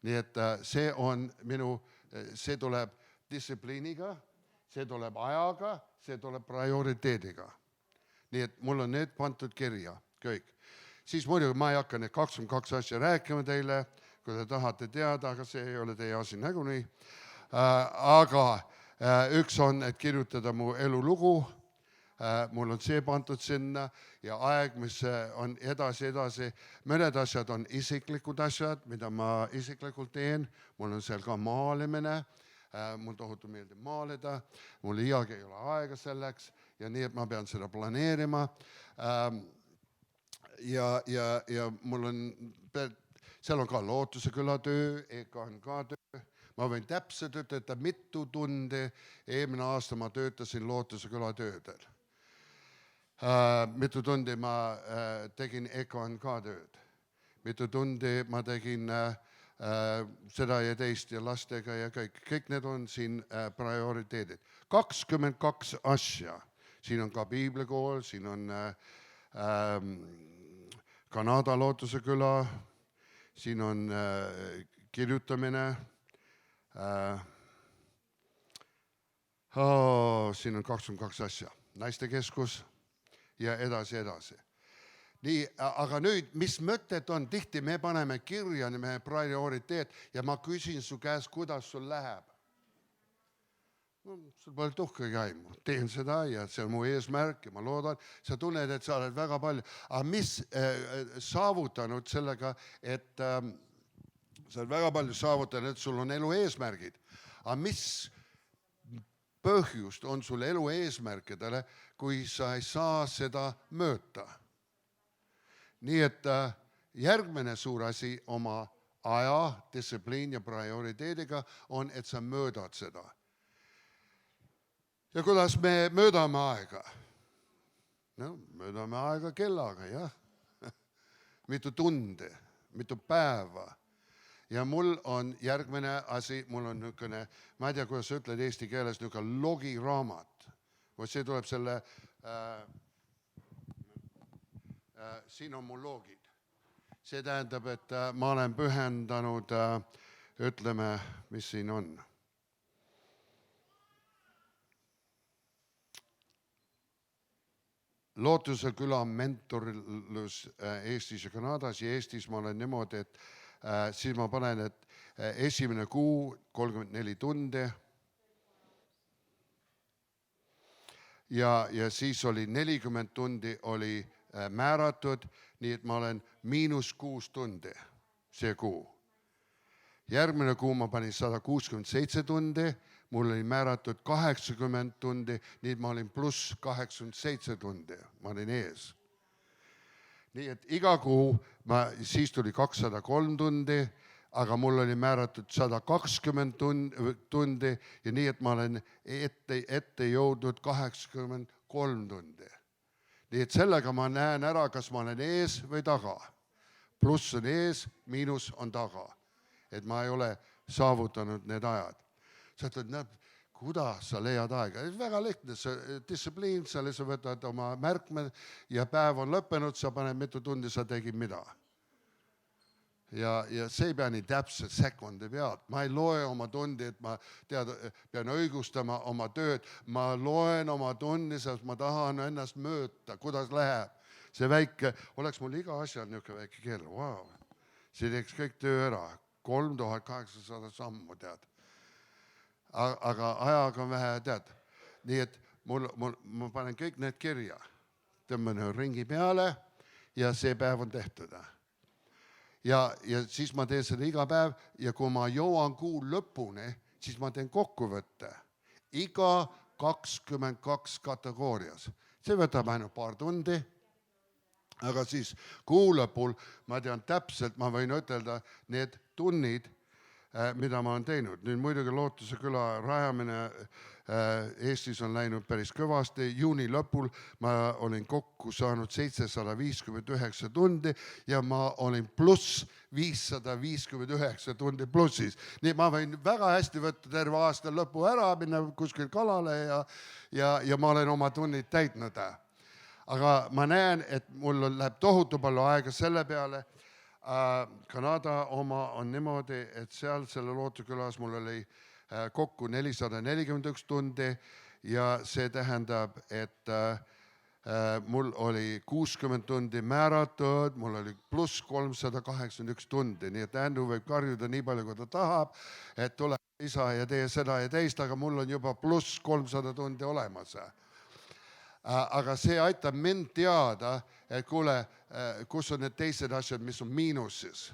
Nii et see tuleb distsipliiniga, see tuleb ajaga, see tuleb prioriteediga. Nii et mul on need pandud kirja, kõik. Siis muidugi ma ei hakka need 22 asja rääkima teile, kui te tahate teada, aga see ei ole teie asi nagunii. Aga üks on, et kirjutada mu elulugu, mul on see pandud sinna ja aeg, mis on edasi. Mõned asjad on isiklikud asjad, mida ma isiklikult teen, mul on seal ka maalimine, mul tohutu meeldib maalida, mul iialgi ei ole aega selleks ja nii, et ma pean seda planeerima. Ja mul on, seal on ka Lootuse küla töö, EKN ka töö. Ma võin täpselt ütelda, mitu tundi eelmine aasta ma töötasin Lootuse küla töödel. Mitu tundi ma tegin EKNK tööd. Mitu tundi ma tegin seda ja teist ja lastega ja kõik need on siin prioriteedid. 22 asja. Siin on ka piiblikool, siin on Kanada Lootuse küla, siin on kirjutamine, siin on 22 asja, naistekeskus ja edasi. Nii, aga nüüd, mis mõtted on? Tihti me paneme kirja meie prioriteet ja ma küsin su käest, kuidas sul läheb. Sul pole tuhkagi aimu. Teen seda ja see on mu eesmärk ja ma loodan. Sa tunned, et sa oled väga palju. Aga mis saavutanud sellega, et sa oled väga palju saavutanud, et sul on elu eesmärgid. Aga mis põhjust on sul elu eesmärkidele, kui sa ei saa seda mööta? Nii et järgmine suur asi oma aja, distsipliin ja prioriteediga on, et sa möödad seda. Ja kuidas me möödame aega? No, möödame aega kellaga, jah. Mitu tunde, mitu päeva. Ja mul on järgmine asi, mul on niisugune, ma ei tea, kuidas sa ütled eesti keeles, niisugune logiraamat. See tuleb selle, siin on mul loogid. See tähendab, et ma olen pühendanud, ütleme, mis siin on. Lootuse küla mentorlus Eestis ja Kanadas ja Eestis ma olen niimoodi, et siis ma panen, et esimene kuu 34 tundi ja siis oli 40 tundi oli määratud, nii et ma olen -6 tundi see kuu. Järgmine kuu ma panin 167 tundi, mul oli määratud 80 tundi, nii et ma olin +87 tundi, ma olin ees. Nii et iga kuu, siis tuli 203 tundi, aga mul oli määratud 120 tundi ja nii, et ma olen ette jõudnud 83 tundi. Nii et sellega ma näen ära, kas ma olen ees või taga. Pluss on ees, miinus on taga. Et ma ei ole saavutanud need ajad. Sa ütled, kuidas sa leiad aega? Väga lihtne, distsipliin, sa lihtsalt võtad oma märkmed ja päev on lõppenud, sa paned mitu tundi, sa tegid mida. Ja see ei pea nii täpselt sekundi pealt. Ma ei loe oma tundi, et ma pean õigustama oma tööd. Ma loen oma tundi, sest ma tahan ennast mööta, kuidas läheb. See väike, oleks mul iga asja niisugune väike kell, wow. See teeks kõik töö ära. 3800 sammu, tead. Aga ajaga on vähe, tead. Nii et ma panen kõik need kirja. Tõmban ringi peale ja see päev on tehtud. Ja siis ma teen seda iga päev ja kui ma jõuan kuu lõpuni, siis ma teen kokkuvõtte. Iga 22 kategoorias. See võtab ainult paar tundi. Aga siis kuu lõpul ma tean täpselt, ma võin ütelda need tunnid, mida ma olen teinud. Nüüd muidugi Lootuse küla rajamine Eestis on läinud päris kõvasti. Juuni lõpul ma olin kokku saanud 759 tundi ja ma olin pluss 559 tundi plussis. Nii ma võin väga hästi võtta terve aasta lõpu ära, minna kuskil kalale ja ma olen oma tunnid täitnud. Aga ma näen, et mul läheb tohutu palju aega selle peale. Kanada oma on niimoodi, et seal selle Lootukülas mul oli kokku 441 tundi ja see tähendab, et mul oli 60 tundi määratud, mul oli pluss 381 tundi, nii et Andrew võib karjuda nii palju, kui ta tahab, et tule isa ja tee seda ja teist, aga mul on juba pluss 300 tundi olemas. Aga see aitab mind teada, et kuule, kus on need teised asjad, mis on miinuses.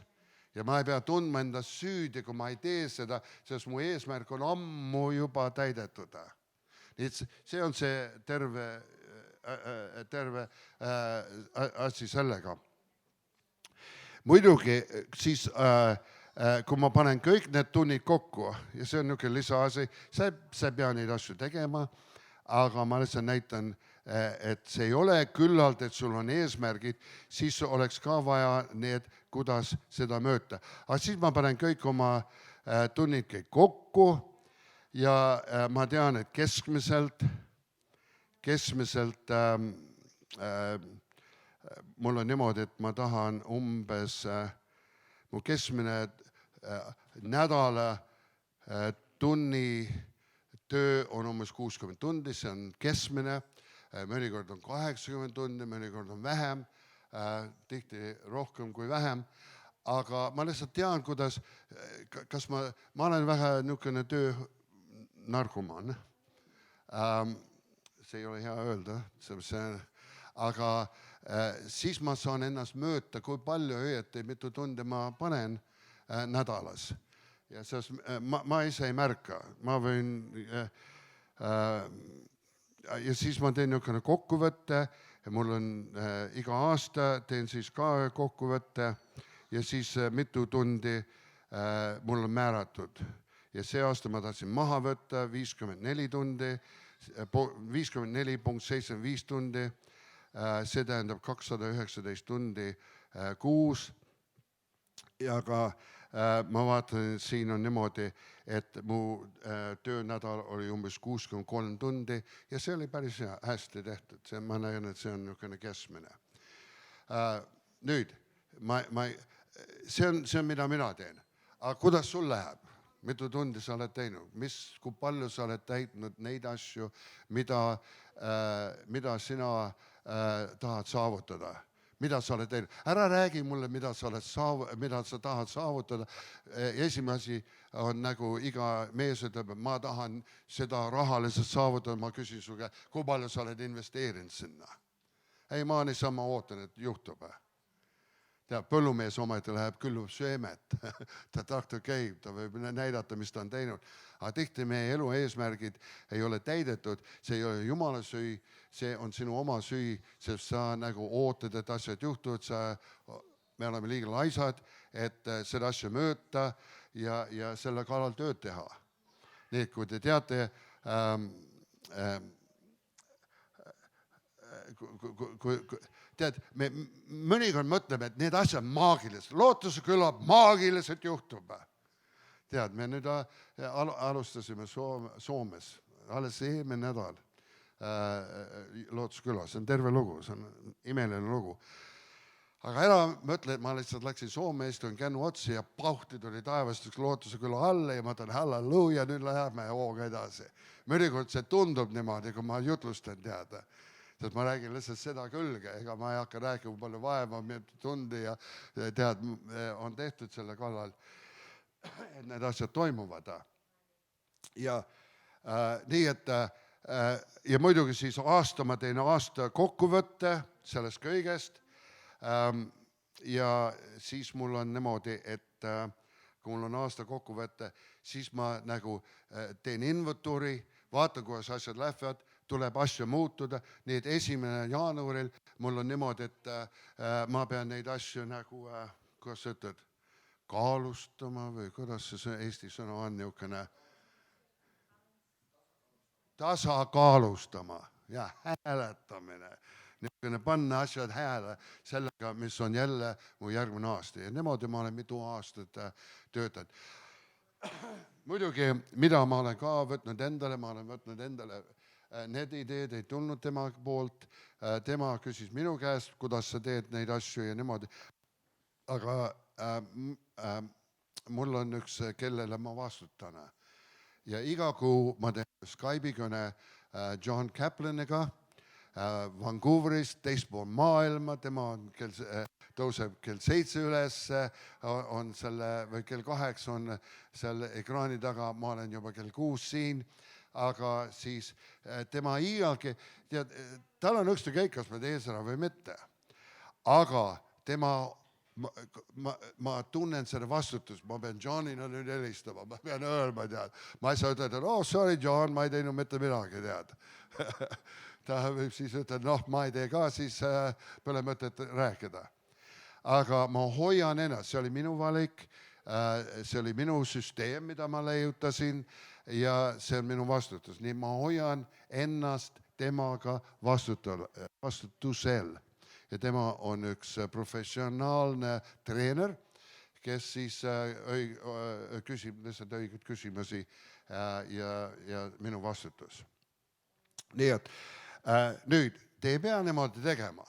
Ja ma ei pea tundma endast süüdi, kui ma ei tee seda, sest mu eesmärk on ammu juba täidetud. Nii et see on see terve asi sellega. Muidugi siis, kui ma panen kõik need tunnid kokku, ja see on niisugune lisaasi, sa ei pea neid asju tegema, aga ma lihtsalt näitan et see ei ole küllalt, et sul on eesmärgid, siis oleks ka vaja need, kuidas seda mööda. Aga siis ma panen kõik oma tunnid kõik kokku ja ma tean, et keskmiselt mul on niimoodi, et ma tahan umbes, mu keskmine nädala tunni töö on umbes 60 tundi, see on keskmine, mõnikord on 80 tundi, mõnikord on vähem, tihti rohkem kui vähem, aga ma lihtsalt tean, kuidas, kas ma olen vähe niisugune töönarkomaan. See ei ole hea öelda, aga siis ma saan ennast mööda, kui palju õieti, mitu tundi ma panen nädalas. Ja ma ise ei märka, ma võin, ja siis ma teen niisugune kokkuvõtte, mul on iga aasta teen siis ka kokkuvõtte ja siis mitu tundi mul on määratud. Ja see aasta ma tahtsin maha võtta 54 tundi, 54.75 tundi, see tähendab 219 tundi kuus ja ka ma vaatan, siin on niimoodi, et mu töönädal oli umbes 63 tundi ja see oli päris hästi tehtud. Ma näen, et see on niisugune keskmine. Nüüd, see on, mida mina teen. Aga kuidas sul läheb? Mitu tundi sa oled teinud? Kui palju sa oled täitnud neid asju, mida sina tahad saavutada? Mida sa oled teinud? Ära räägi mulle, mida sa tahad saavutada. Esimene asi on nagu iga mees ütleb, et ma tahan seda rahaliselt saavutada. Ma küsin sulle, kui palju sa oled investeerinud sinna? Ei, ma niisama ootan, et juhtub. Tead, põllumees omaette läheb küllub söömet. Ta traktor käib, ta võib näidata, mis ta on teinud. Aga tihti meie elu eesmärgid ei ole täidetud, see ei ole Jumala süü, see on sinu oma süü, sest sa nagu ootad, et asjad juhtuvad, me oleme liiga laisad, et seda asja mööda ja selle kallal tööd teha. Nii, kui te teate, tead, me mõnikord mõtleme, et need asjad maagilised, lootuse küllap maagiliselt juhtub. Tead, me nüüd alustasime Soomes, alles eelmine nädal lootuskülas, see on terve lugu, see on imeline lugu. Aga ära mõtle, et ma lihtsalt läksin Soome, istun kännu otsi ja pauhti tuli taevast üks lootuse küla alla ja ma ütlen halleluuja, nüüd läheme hooga edasi. Mõnikord see tundub niimoodi, kui ma jutlustan teada. Sest ma räägin lihtsalt seda külge, ega ma ei hakka rääkima palju vaeva, tundi ja tead, on tehtud selle kallal, et need asjad toimuvad. Ja nii, et ja muidugi siis ma teen aasta kokkuvõtte sellest kõigest ja siis mul on niimoodi, et kui mul on aasta kokkuvõtte, siis ma nagu teen inventuuri, vaatan, kuidas asjad lähevad, tuleb asja muutuda, nii et 1. jaanuaril mul on niimoodi, et ma pean neid asju nagu, kuidas sa ütled, kaalustama või kuidas see eesti sõna on niisugune tasakaalustama ja hääletamine. Niisugune panna asjad hääle sellega, mis on jälle mu järgmine aasta. Ja niimoodi ma olen mitu aastat töötanud. Muidugi, mida ma olen ka võtnud endale, need ideed ei tulnud tema poolt. Tema küsis minu käest, kuidas sa teed neid asju ja niimoodi. Aga mul on üks, kellele ma vastutan. Ja iga kuu ma teen Skype'i kõne John Kaplaniga Vancouverist, teispool maailma, tema on tõuseb kell 7 üles, on või kell 8 on seal ekraani taga, ma olen juba kell 6 siin, aga siis tema iialgi, tal on ükskõik, kas ma teen seda või mitte, aga ma tunnen selle vastutust, ma pean Johnina nüüd helistama, ma pean öelma, ma ei saa ütelda, sorry John, ma ei teinud mitte midagi, ta võib siis ütelda, ma ei tee ka, siis pole mõtet rääkida. Aga ma hoian ennast, see oli minu valik, see oli minu süsteem, mida ma leiutasin ja see on minu vastutus. Nii ma hoian ennast temaga vastutusel. Ja tema on üks professionaalne treener, kes siis küsib lihtsalt õigeid küsimusi ja minu vastutus. Nii et nüüd, te ei pea niimoodi tegema.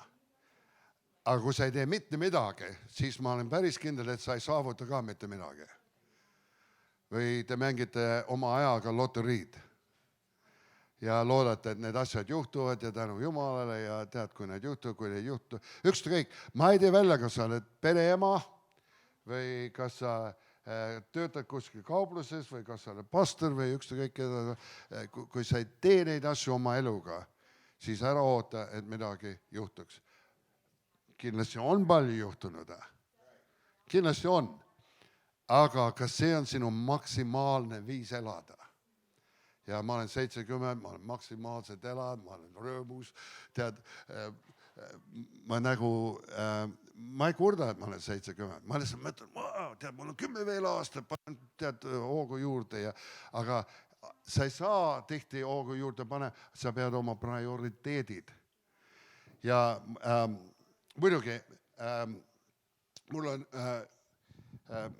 Aga kui sa ei tee mitte midagi, siis ma olen päris kindel, et sa ei saavuta ka mitte midagi. Või te mängite oma ajaga lotoriid ja loodate, et need asjad juhtuvad ja tänu Jumalale ja tead, kui need juhtuvad, kui need juhtuvad. Ükskõik, ma ei tee välja, kas sa oled pereema või kas sa töötad kuskil kaupluses või kas sa oled pastor või ükskõik. Kui sa ei tee neid asju oma eluga, siis ära oota, et midagi juhtuks. Kindlasti on palju juhtunud. Kindlasti on. Aga kas see on sinu maksimaalne viis elada? Ja ma olen 70, ma olen maksimaalselt elanud, ma olen rõõmus. Tead, ma ei kurda, et ma olen 70. Ma lihtsalt mõtlen, tead, mul on 10 veel aastat, panen tead hoogu juurde. Aga sa ei saa tihti hoogu juurde pane, sa pead oma prioriteedid. Ja muidugi, mul on,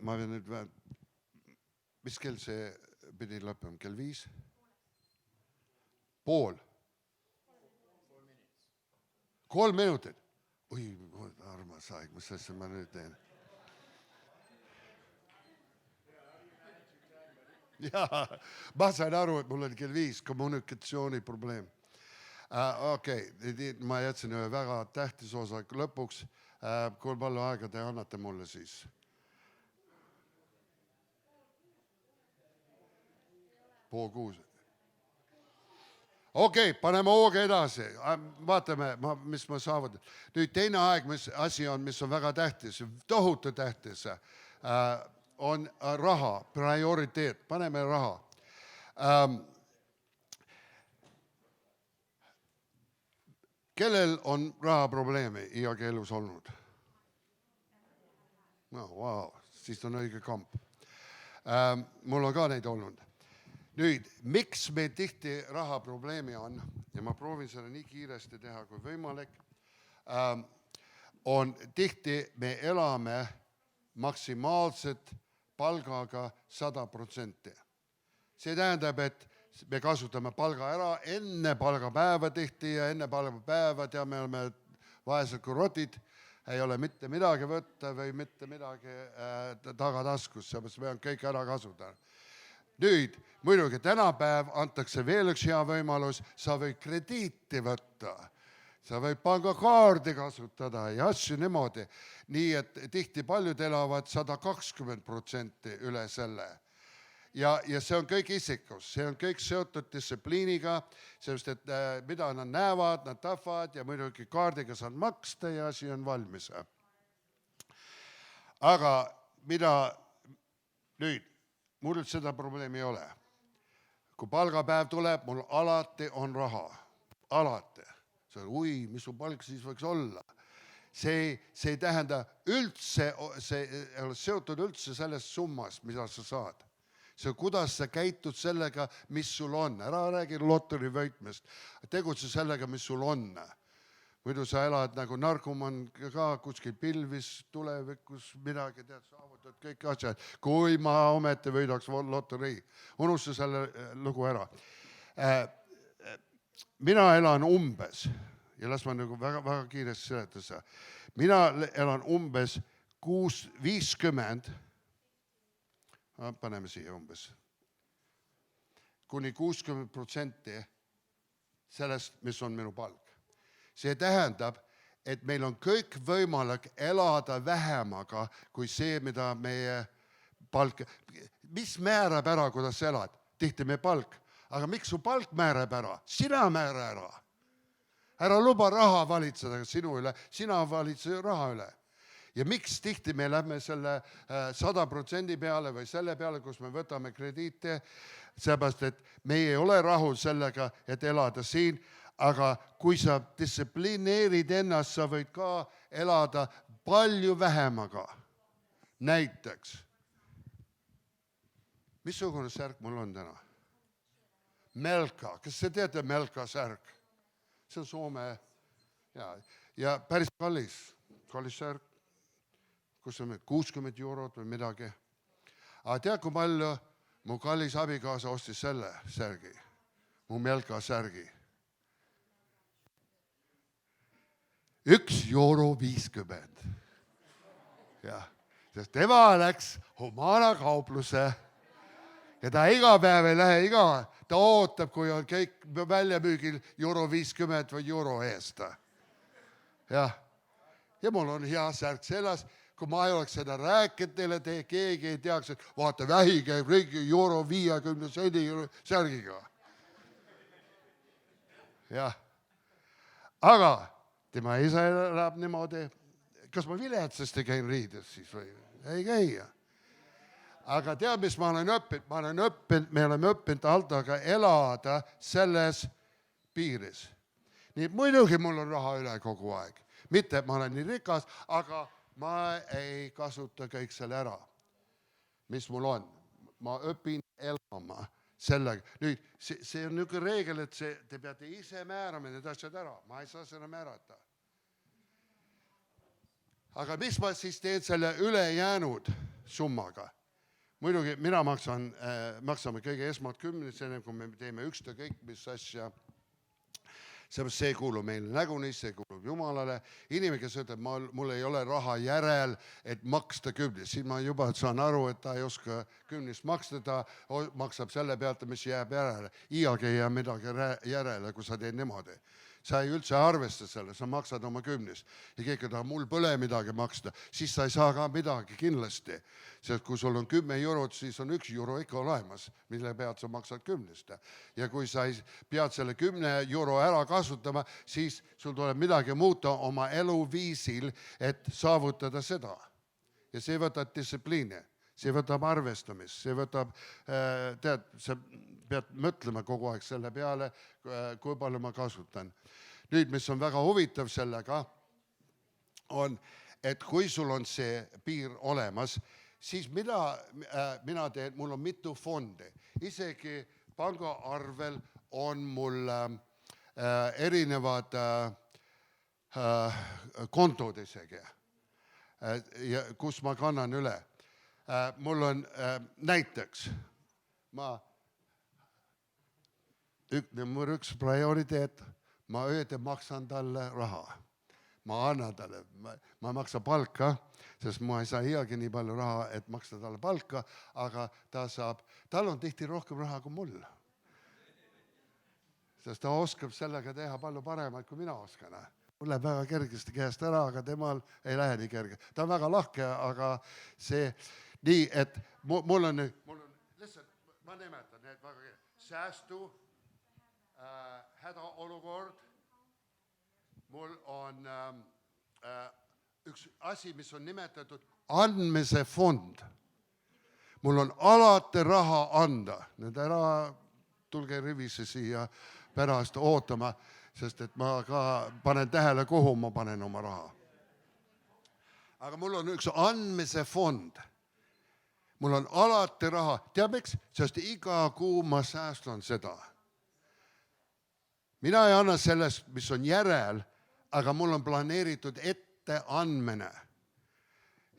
ma pean nüüd, mis kell see pidi lõppema, kell 5? Pool. 3 minutit. Oi, armas aeg, mis asja ma nüüd teen? Jaa, ma sain aru, et mul oli kell 5 kommunikatsiooniprobleem. Okei, ma jätsin ühe väga tähtis osa lõpuks. Kui palju aega te annate mulle siis? Pool 6. Okei, paneme hooga edasi. Vaatame, mis ma saavutan. Nüüd teine aeg, asi on, mis on väga tähtis, tohutu tähtis, on raha, prioriteet. Paneme raha. Kellel on rahaprobleemi iiagi elus olnud? No, wow, siis on õige kamp. Mul on ka neid olnud. Nüüd, miks meil tihti rahaprobleemi on, ja ma proovin seda nii kiiresti teha kui võimalik, on tihti me elame maksimaalselt palgaga 100%. See tähendab, et me kasutame palga ära enne palgapäeva tihti ja enne palgapäeva me oleme vaesed kui rotid, ei ole mitte midagi võtta või mitte midagi tagataskus, seepärast me on kõik ära kasutanud. Nüüd, muidugi tänapäev antakse veel üks hea võimalus, sa võid krediiti võtta, sa võid pangakaardi kasutada ja asju niimoodi. Nii et tihti paljud elavad 120% üle selle. Ja see on kõik isikus, see on kõik seotud distsipliiniga, sest et mida nad näevad, nad tahavad ja muidugi kaardiga saad maksta ja asi on valmis. Aga mida nüüd? Mul seda probleemi ei ole. Kui palgapäev tuleb, mul alati on raha. Alati. Ui, mis su palk siis võiks olla? See ei tähenda üldse, see ei ole seotud üldse sellest summast, mida sa saad. See kuidas sa käitud sellega, mis sul on. Ära räägi lotori võitmist. Tegutse sellega, mis sul on. Muidu sa elad nagu narkoman ka kuskil pilvis, tulevikus midagi, tead, saavutad kõik asjad. Kui ma ometi võidaks lotorii. Unusta selle lugu ära. Mina elan umbes, ja las ma nagu väga kiiresti seletada. Mina elan umbes 50, paneme siia umbes, kuni 60% sellest, mis on minu palk. See tähendab, et meil on kõik võimalik elada vähemaga kui see, mida meie palk. Mis määrab ära, kuidas sa elad? Tihti meie palk. Aga miks su palk määrab ära? Sina määra ära. Ära luba raha valitseda sinu üle, sina valitse raha üle. Ja miks tihti me lähme selle 100% peale või selle peale, kus me võtame krediite, seepärast, et me ei ole rahul sellega, et elada siin. Aga kui sa distsiplineerid ennast, sa võid ka elada palju vähemaga. Näiteks, missugune särk mul on täna? Melka. Kas te teate Melka särk? see on Soome ja päris kallis särk, kus on 60 eurot või midagi. Aga tead, kui palju mu kallis abikaasa ostis selle särgi, mu Melka särgi? 1,50 €. Jah, sest tema läks Humana kauplusse ja ta iga päev ei lähe ta ootab, kui on kõik väljamüügil €50 või euro eest. Jah, ja mul on hea särk seljas. Kui ma ei oleks seda rääkinud teile, keegi ei teaks, et vaata, vähi käib ringi €50 särgiga. Jah, aga tema isa elab niimoodi. Kas ma viletsasti käin riides siis või? Ei käi. Aga tead, mis ma olen õppinud? Me oleme õppinud Aldoga elada selles piiris. Nii, muidugi mul on raha üle kogu aeg. Mitte, et ma olen nii rikas, aga ma ei kasuta kõik selle ära, mis mul on. Ma õpin elama sellega. Nüüd, see on niisugune reegel, et te peate ise määrama need asjad ära. Ma ei saa seda määrata. Aga mis ma siis teen selle ülejäänud summaga? Muidugi, mina maksame kõige esmalt 10, kui me teeme ükskõik mis asja. See kuulub meile näguni, see kuulub Jumalale. Inimene, kes ütleb, mul ei ole raha järel, et maksta 10, siis ma juba saan aru, et ta ei oska 10 maksta, ta maksab selle pealt, mis jääb järele. Iialgi ei jää midagi järele, kui sa teed niimoodi. Sa ei üldse arvesta selle, sa maksad oma 10. Ja keegi tahab mul pole midagi maksta, siis sa ei saa ka midagi kindlasti. Sest kui sul on 10 eurot, siis on 1 euro ikka olemas, mille pealt sa maksad 10. Ja kui sa pead selle 10 euro ära kasutama, siis sul tuleb midagi muuta oma eluviisil, et saavutada seda. Ja see võtab distsipliini, see võtab arvestamist, see võtab, tead, sa pead mõtlema kogu aeg selle peale, kui palju ma kasutan. Nüüd, mis on väga huvitav sellega, on, et kui sul on see piir olemas, siis mina teen, mul on mitu fondi. Isegi pangaarvel on mul erinevad kontod isegi, kus ma kannan üle. Mul on näiteks, number 1 prioriteet, ma ööde maksan talle raha. Ma annan talle, ma maksan palka, sest ma ei saa iialgi nii palju raha, et maksta talle palka, aga tal on tihti rohkem raha kui mul. Sest ta oskab sellega teha palju paremalt, kui mina oskan. Mul läheb väga kergesti käest ära, aga temal ei lähe nii kerge. Ta on väga lahke, aga see nii, et mul on lihtsalt, ma nimetan need väga kerge. Säästu, hädaolukord, mul on üks asi, mis on nimetatud andmise fond. Mul on alati raha anda. Nüüd ära tulge rivisse siia pärast ootama, sest et ma ka panen tähele, kuhu ma panen oma raha. Aga mul on üks andmise fond. Mul on alati raha. Tead miks? Sest iga kuu ma säästan seda. Mina ei anna sellest, mis on järel, aga mul on planeeritud ette andmine.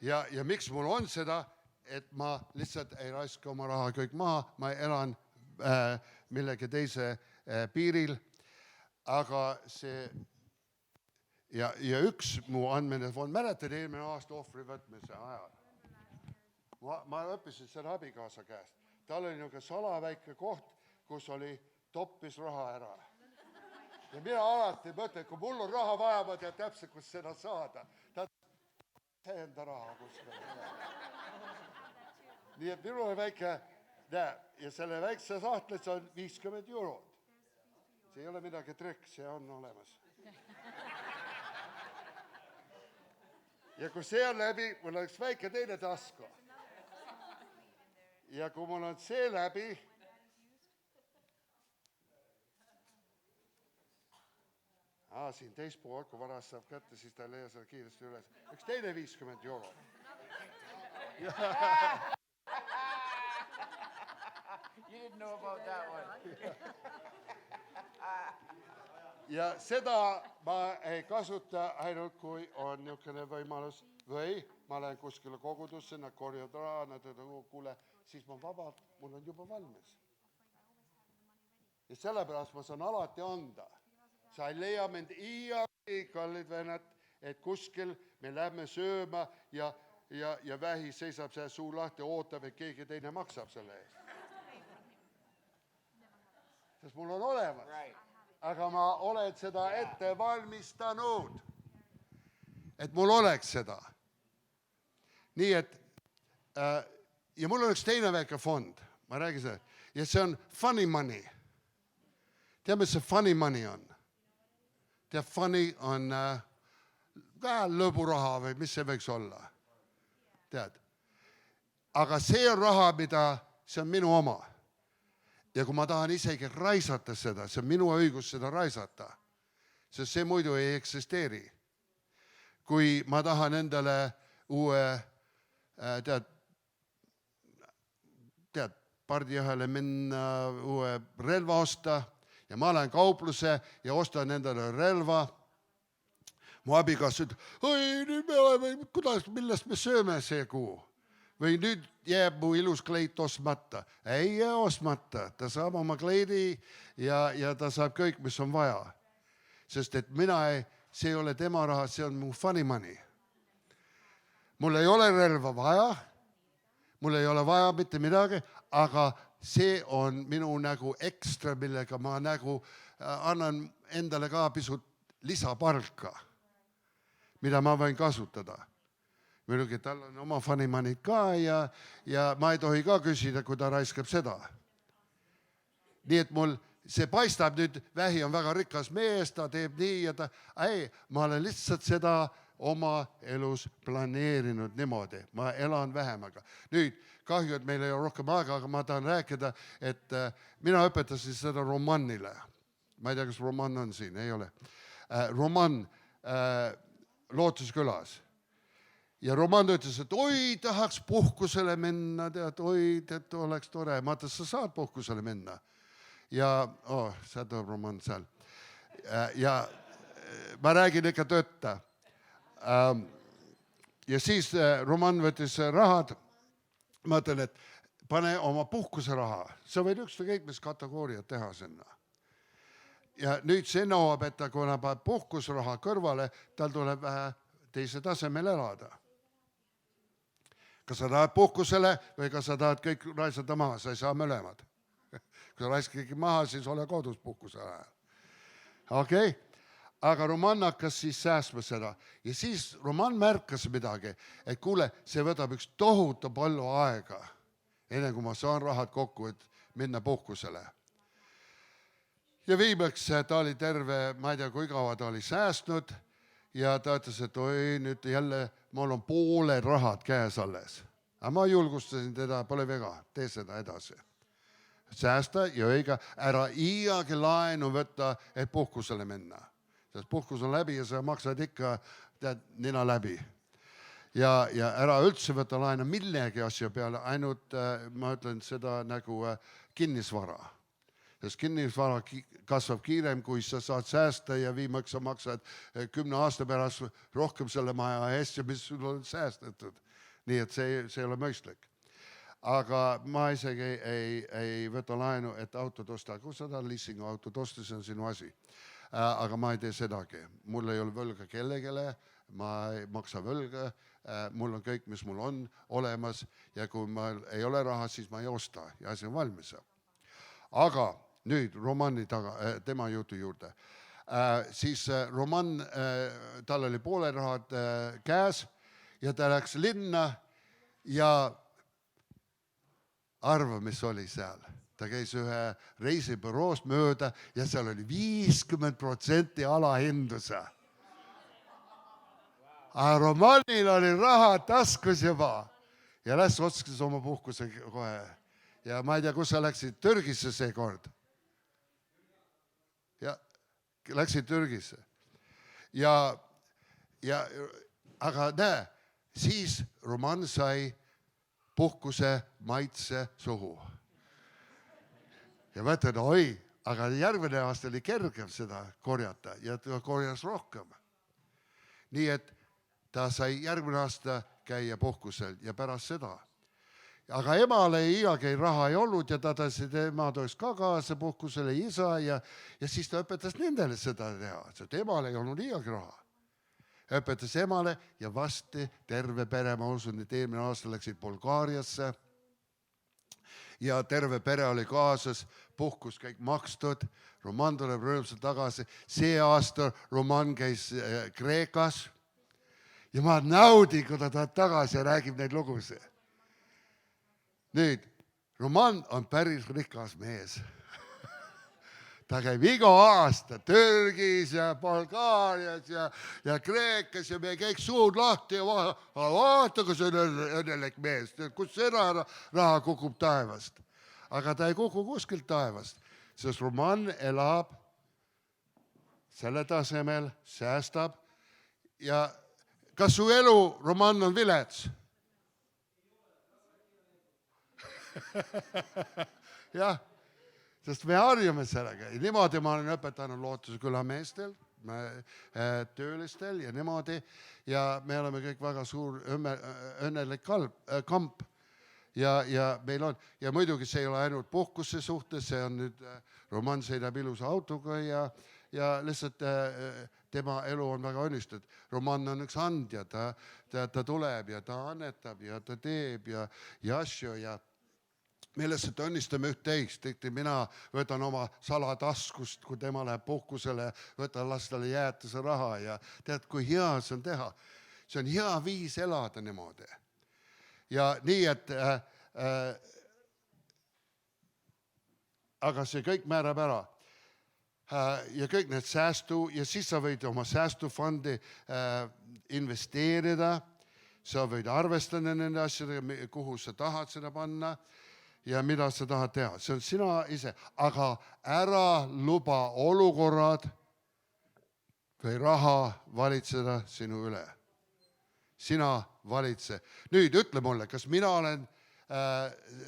Ja miks mul on seda, et ma lihtsalt ei raiska oma raha kõik maha, ma elan millegi teise piiril, aga see ja üks mu andmine fond, mäletad eelmine aasta ohvri võtmise ajal? Ma õppisin selle abikaasa käest. Tal oli niisugune salaväike koht, kus oli toppis raha ära. Ja mina alati mõtlen, kui mul on raha vaja, ma tean täpselt, kus seda saada. Ta enda raha kuskil. Nii et minul on väike, ja selle väikse sahtlis on 50 eurot. See ei ole midagi trikk, see on olemas. Ja kui see on läbi, mul on üks väike teine tasku. Ja kui mul on see läbi, siin teist pool, kui varast saab kätte, siis ta ei leia selle kiiresti üles. Üks teine 50 eurot. You didn't know about that one. ja seda ma ei kasuta ainult, kui on niisugune võimalus või ma lähen kuskile kogudusse, nad korjavad raha, nad ütlevad, kuule, siis ma vabalt, mul on juba valmis. Ja sellepärast ma saan alati anda. Sa ei leia mind iiagi, kallid vennad, et kuskil me lähme sööma ja vähi seisab see suu lahti, ootab, et keegi teine maksab selle eest. Sest mul on olemas. Aga ma olen seda ette valmistanud, et mul oleks seda. Nii et, ja mul on üks teine väike fond, ma räägin seda, ja see on funny money. Tead, mis see funny money on? Tead, funny on lõburaha või mis see võiks olla? Tead? Aga see on raha, see on minu oma. Ja kui ma tahan isegi raisata seda, see on minu õigus seda raisata, sest see muidu ei eksisteeri. Kui ma tahan endale uue, pardijahele minna, uue relva osta ja ma lähen kaupluse ja ostan endale relva, mu abikaas ütleb, oi, nüüd me oleme, millest me sööme see kuu? Või nüüd jääb mu ilus kleit ostmata. Ei jää ostmata. Ta saab oma kleidi ja ta saab kõik, mis on vaja. Sest et see ei ole tema raha, see on mu funny money. Mul ei ole relva vaja, mul ei ole vaja mitte midagi, aga see on minu nagu ekstra, millega ma nagu annan endale ka pisut lisapalka, mida ma võin kasutada. Muidugi tal on oma funny money ka ja ma ei tohi ka küsida, kui ta raiskab seda. Nii et mul see paistab nüüd, vähi on väga rikas mees, ta teeb nii ja ma olen lihtsalt seda oma elus planeerinud niimoodi. Ma elan vähemaga. Nüüd, kahju, et meil ei ole rohkem aega, aga ma tahan rääkida, et mina õpetasin seda Romanile. Ma ei tea, kas Roman on siin, ei ole. Roman Lootuskülas. Ja Roman ütles, et oi, tahaks puhkusele minna, tead, oleks tore. Ma ütles, sa saad puhkusele minna. Ja, see tuleb Roman seal. Ja ma räägin ikka tööta. Ja siis Roman võttis rahad. Ma ütlen, et pane oma puhkuse raha. Sa võid ükskõik mis kategooriat teha sinna. Ja nüüd see nõuab, et kui ta paneb puhkusraha kõrvale, tal tuleb vähe teise tasemel elada. Kas sa tahad puhkusele või kas sa tahad kõik raisata maha, sa ei saa mõlemad. Kui sa raiskad kõik maha, siis ole kodus puhkuse ajal. Okei? Aga Roman hakkas siis säästma seda. Ja siis Roman märkas midagi, et kuule, see võtab üks tohutu palju aega, enne kui ma saan rahad kokku, et minna puhkusele. Ja viimaks ta oli terve, ma ei tea, kui kaua ta oli säästnud, ja ta ütles, et oi, nüüd jälle mul on poole rahad käes alles. Aga ma julgustasin teda, pole vega, tee seda edasi. Säästa ja õiga, ära iiagi laenu võtta, et puhkusele minna. Sest puhkus on läbi ja sa maksad ikka nina läbi. Ja ära üldse võtta laenu millegi asja peale, ainult ma ütlen seda nagu kinnisvara. Sest kinnisvara kasvab kiirem, kui sa saad säästa ja viimaks sa maksad 10 aasta pärast rohkem selle maja eest ja mis sul on säästetud. Nii et see ei ole mõistlik. Aga ma isegi ei võta laenu, et autot osta. Kui sa tahad leasing autot osta, see on sinu asi. Aga ma ei tee sedagi. Mul ei ole võlga kellegele, ma ei maksa võlga, mul on kõik, mis mul on olemas ja kui mul ei ole raha, siis ma ei osta ja asi on valmis. Aga nüüd Romani tema jutu juurde. Siis Roman, tal oli poole rahad käes ja ta läks linna ja arva, mis oli seal. Ta käis ühe reisibüroost mööda ja seal oli 50% alahinduse. Aga Romanil oli raha taskus juba ja läks otskas oma puhkuse kohe. Ja ma ei tea, kus sa läksid Türgisse seekord. Ja läksid Türgisse. Aga näe, siis Roman sai puhkuse maitse suhu. Ja mõtlen, oi, aga järgmine aasta oli kergem seda korjata ja ta korjas rohkem. Nii et ta sai järgmine aasta käia puhkusel ja pärast seda. Aga emale iialgi raha ei olnud ja ta tahtsid, ema toiks ka kaasa puhkusele, isa ja siis ta õpetas nendele seda teha, sest emale ei olnud iialgi raha. Õpetas emale ja vasti terve pere, ma usun, et eelmine aasta läksid Bulgaariasse ja terve pere oli kaasas, puhkus kõik makstud, Roman tuleb rõõmsalt tagasi. See aasta Roman käis Kreekas ja ma naudin, kui ta tuleb tagasi ja räägib neid lugusid. Nüüd, Roman on päris rikas mees. Ta käib iga aasta Türgis ja Bulgaarias ja Kreekas ja me kõik suud lahti ja vaata, kui see on õnnelik mees, kus see raha kukub taevast. Aga ta ei kuku kuskilt taevast, sest Roman elab selle tasemel, säästab ja kas su elu, Roman, on vilets? Jah, sest me harjume sellega. Niimoodi ma olen õpetanud Lootuse küla meestel, töölistel ja niimoodi. Ja me oleme kõik väga suur õnnelik kamp. Ja meil on, ja muidugi see ei ole ainult puhkuse suhtes, see on nüüd, Roman sõidab ilusa autoga ja lihtsalt tema elu on väga õnnistatud. Roman on üks andja, ta tuleb ja ta annetab ja ta teeb ja asju ja me lihtsalt õnnistame üht teist. Mina võtan oma salataskust, kui tema läheb puhkusele, võtan lastele jäätuse raha ja tead, kui hea see on teha. See on hea viis elada niimoodi. Ja nii, et aga see kõik määrab ära. Ja kõik need säästu ja siis sa võid oma säästufondi investeerida, sa võid arvestada nende asjadega, kuhu sa tahad seda panna ja mida sa tahad teha. See on sina ise, aga ära luba olukorrad või raha valitseda sinu üle. Sina valitse. Nüüd ütle mulle, kas mina olen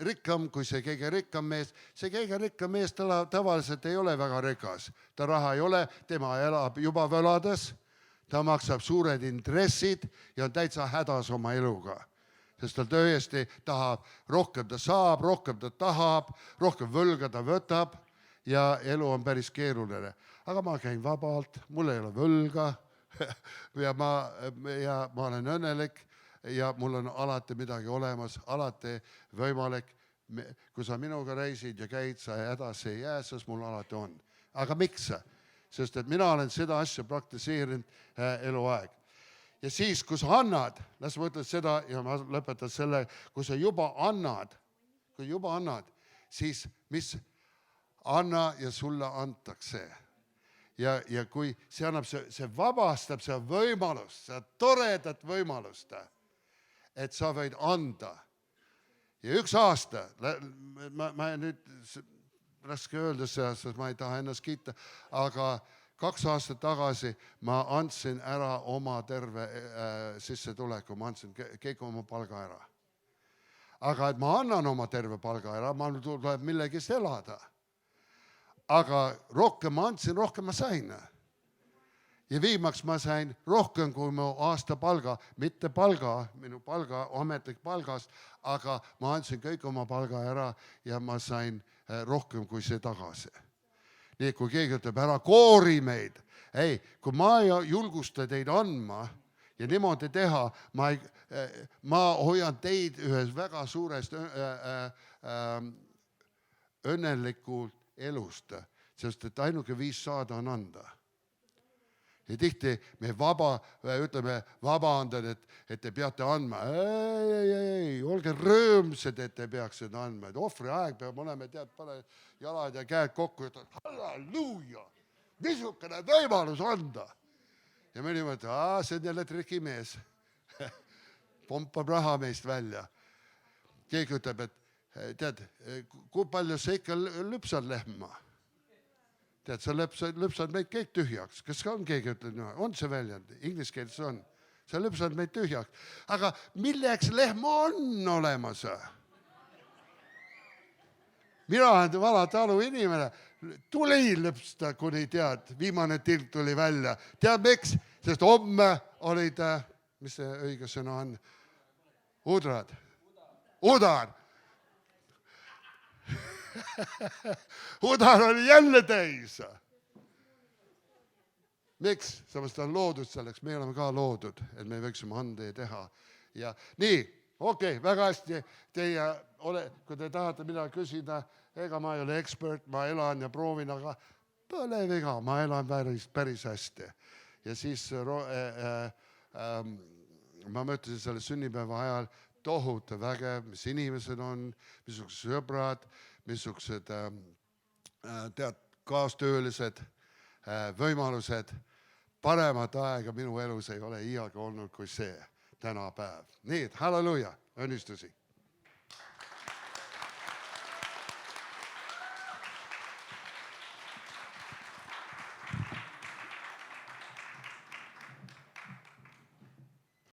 rikkam kui see kõige rikkam mees. See kõige rikkam mees tavaliselt ei ole väga rikas. Ta raha ei ole, tema elab juba võlades, ta maksab suured intressid ja on täitsa hädas oma eluga. Sest ta tõesti tahab, rohkem ta saab, rohkem ta tahab, rohkem võlga ta võtab ja elu on päris keeruline. Aga ma käin vabalt, mul ei ole võlga ja ma olen õnnelik ja mul on alati midagi olemas, alati võimalik. Kui sa minuga reisid ja käid, sa hädasse ei jää, sest mul alati on. Aga miks? Sest et mina olen seda asja praktiseerinud eluaeg. Ja siis, kui sa annad, las mõtled seda ja ma lõpetan selle, kui sa juba annad, siis mis anna ja sulle antakse. Ja kui see annab, see vabastab see võimalust, see toredat võimalust, et sa võid anda. Ja üks aasta, ma nüüd raske öelda seda, sest ma ei taha ennast kiita, aga 2 aastat tagasi ma andsin ära oma terve sissetuleku, ma andsin kõik oma palga ära. Aga et ma annan oma terve palga ära, ma tuleb millegist elada. Aga rohkem ma andsin, rohkem ma sain. Ja viimaks ma sain rohkem kui mu aasta palga, mitte palga, minu palga, ametlik palgast, aga ma andsin kõik oma palga ära ja ma sain rohkem kui see tagasi. Nii, kui keegi ütleb, ära koori meid. Ei, kui ma julgusta teid andma ja niimoodi teha, ma hoian teid ühes väga suurest õnnelikult elust, sest et ainuke viis saada on anda. Ja tihti me ütleme vabandad, et te peate andma. Ei, olge rõõmsad, et te peaks seda andma. Ohvri aeg peab olema, tead, pane jalad ja käed kokku ja ütled, halleluuja, niisugune võimalus anda. Ja me niimoodi, see on jälle trikimees. Pompab raha meist välja. Keegi ütleb, et tead, kui palju sa ikka lüpsad lehma? Tead, sa lüpsad meid kõik tühjaks. Kas on keegi ütleb, on see väljend? Inglis keeles on. Sa lüpsad meid tühjaks. Aga milleks lehm on olemas? Mina olen vana talu inimene. tuli lõpsta, kuni tead, viimane tilk tuli välja. Tead miks? Sest homme olid, mis see õige sõna on? Udrad. Udar. Udar oli jälle täis. Miks? Seepärast on loodud selleks, me oleme ka loodud, et me võiksime anda ja teha. Ja nii, okei, väga hästi. Teie kui te tahate midagi küsida, ega ma ei ole ekspert, ma elan ja proovin, aga pole viga, ma elan päris hästi. Ja siis ma mõtlesin selle sünnipäeva ajal tohutu vägev, mis inimesed on, missugused sõbrad, missugused kaastöölised, võimalused. Paremat aega minu elus ei ole iialgi olnud kui see tänapäev. Nii, et halleluja, õnnistusi.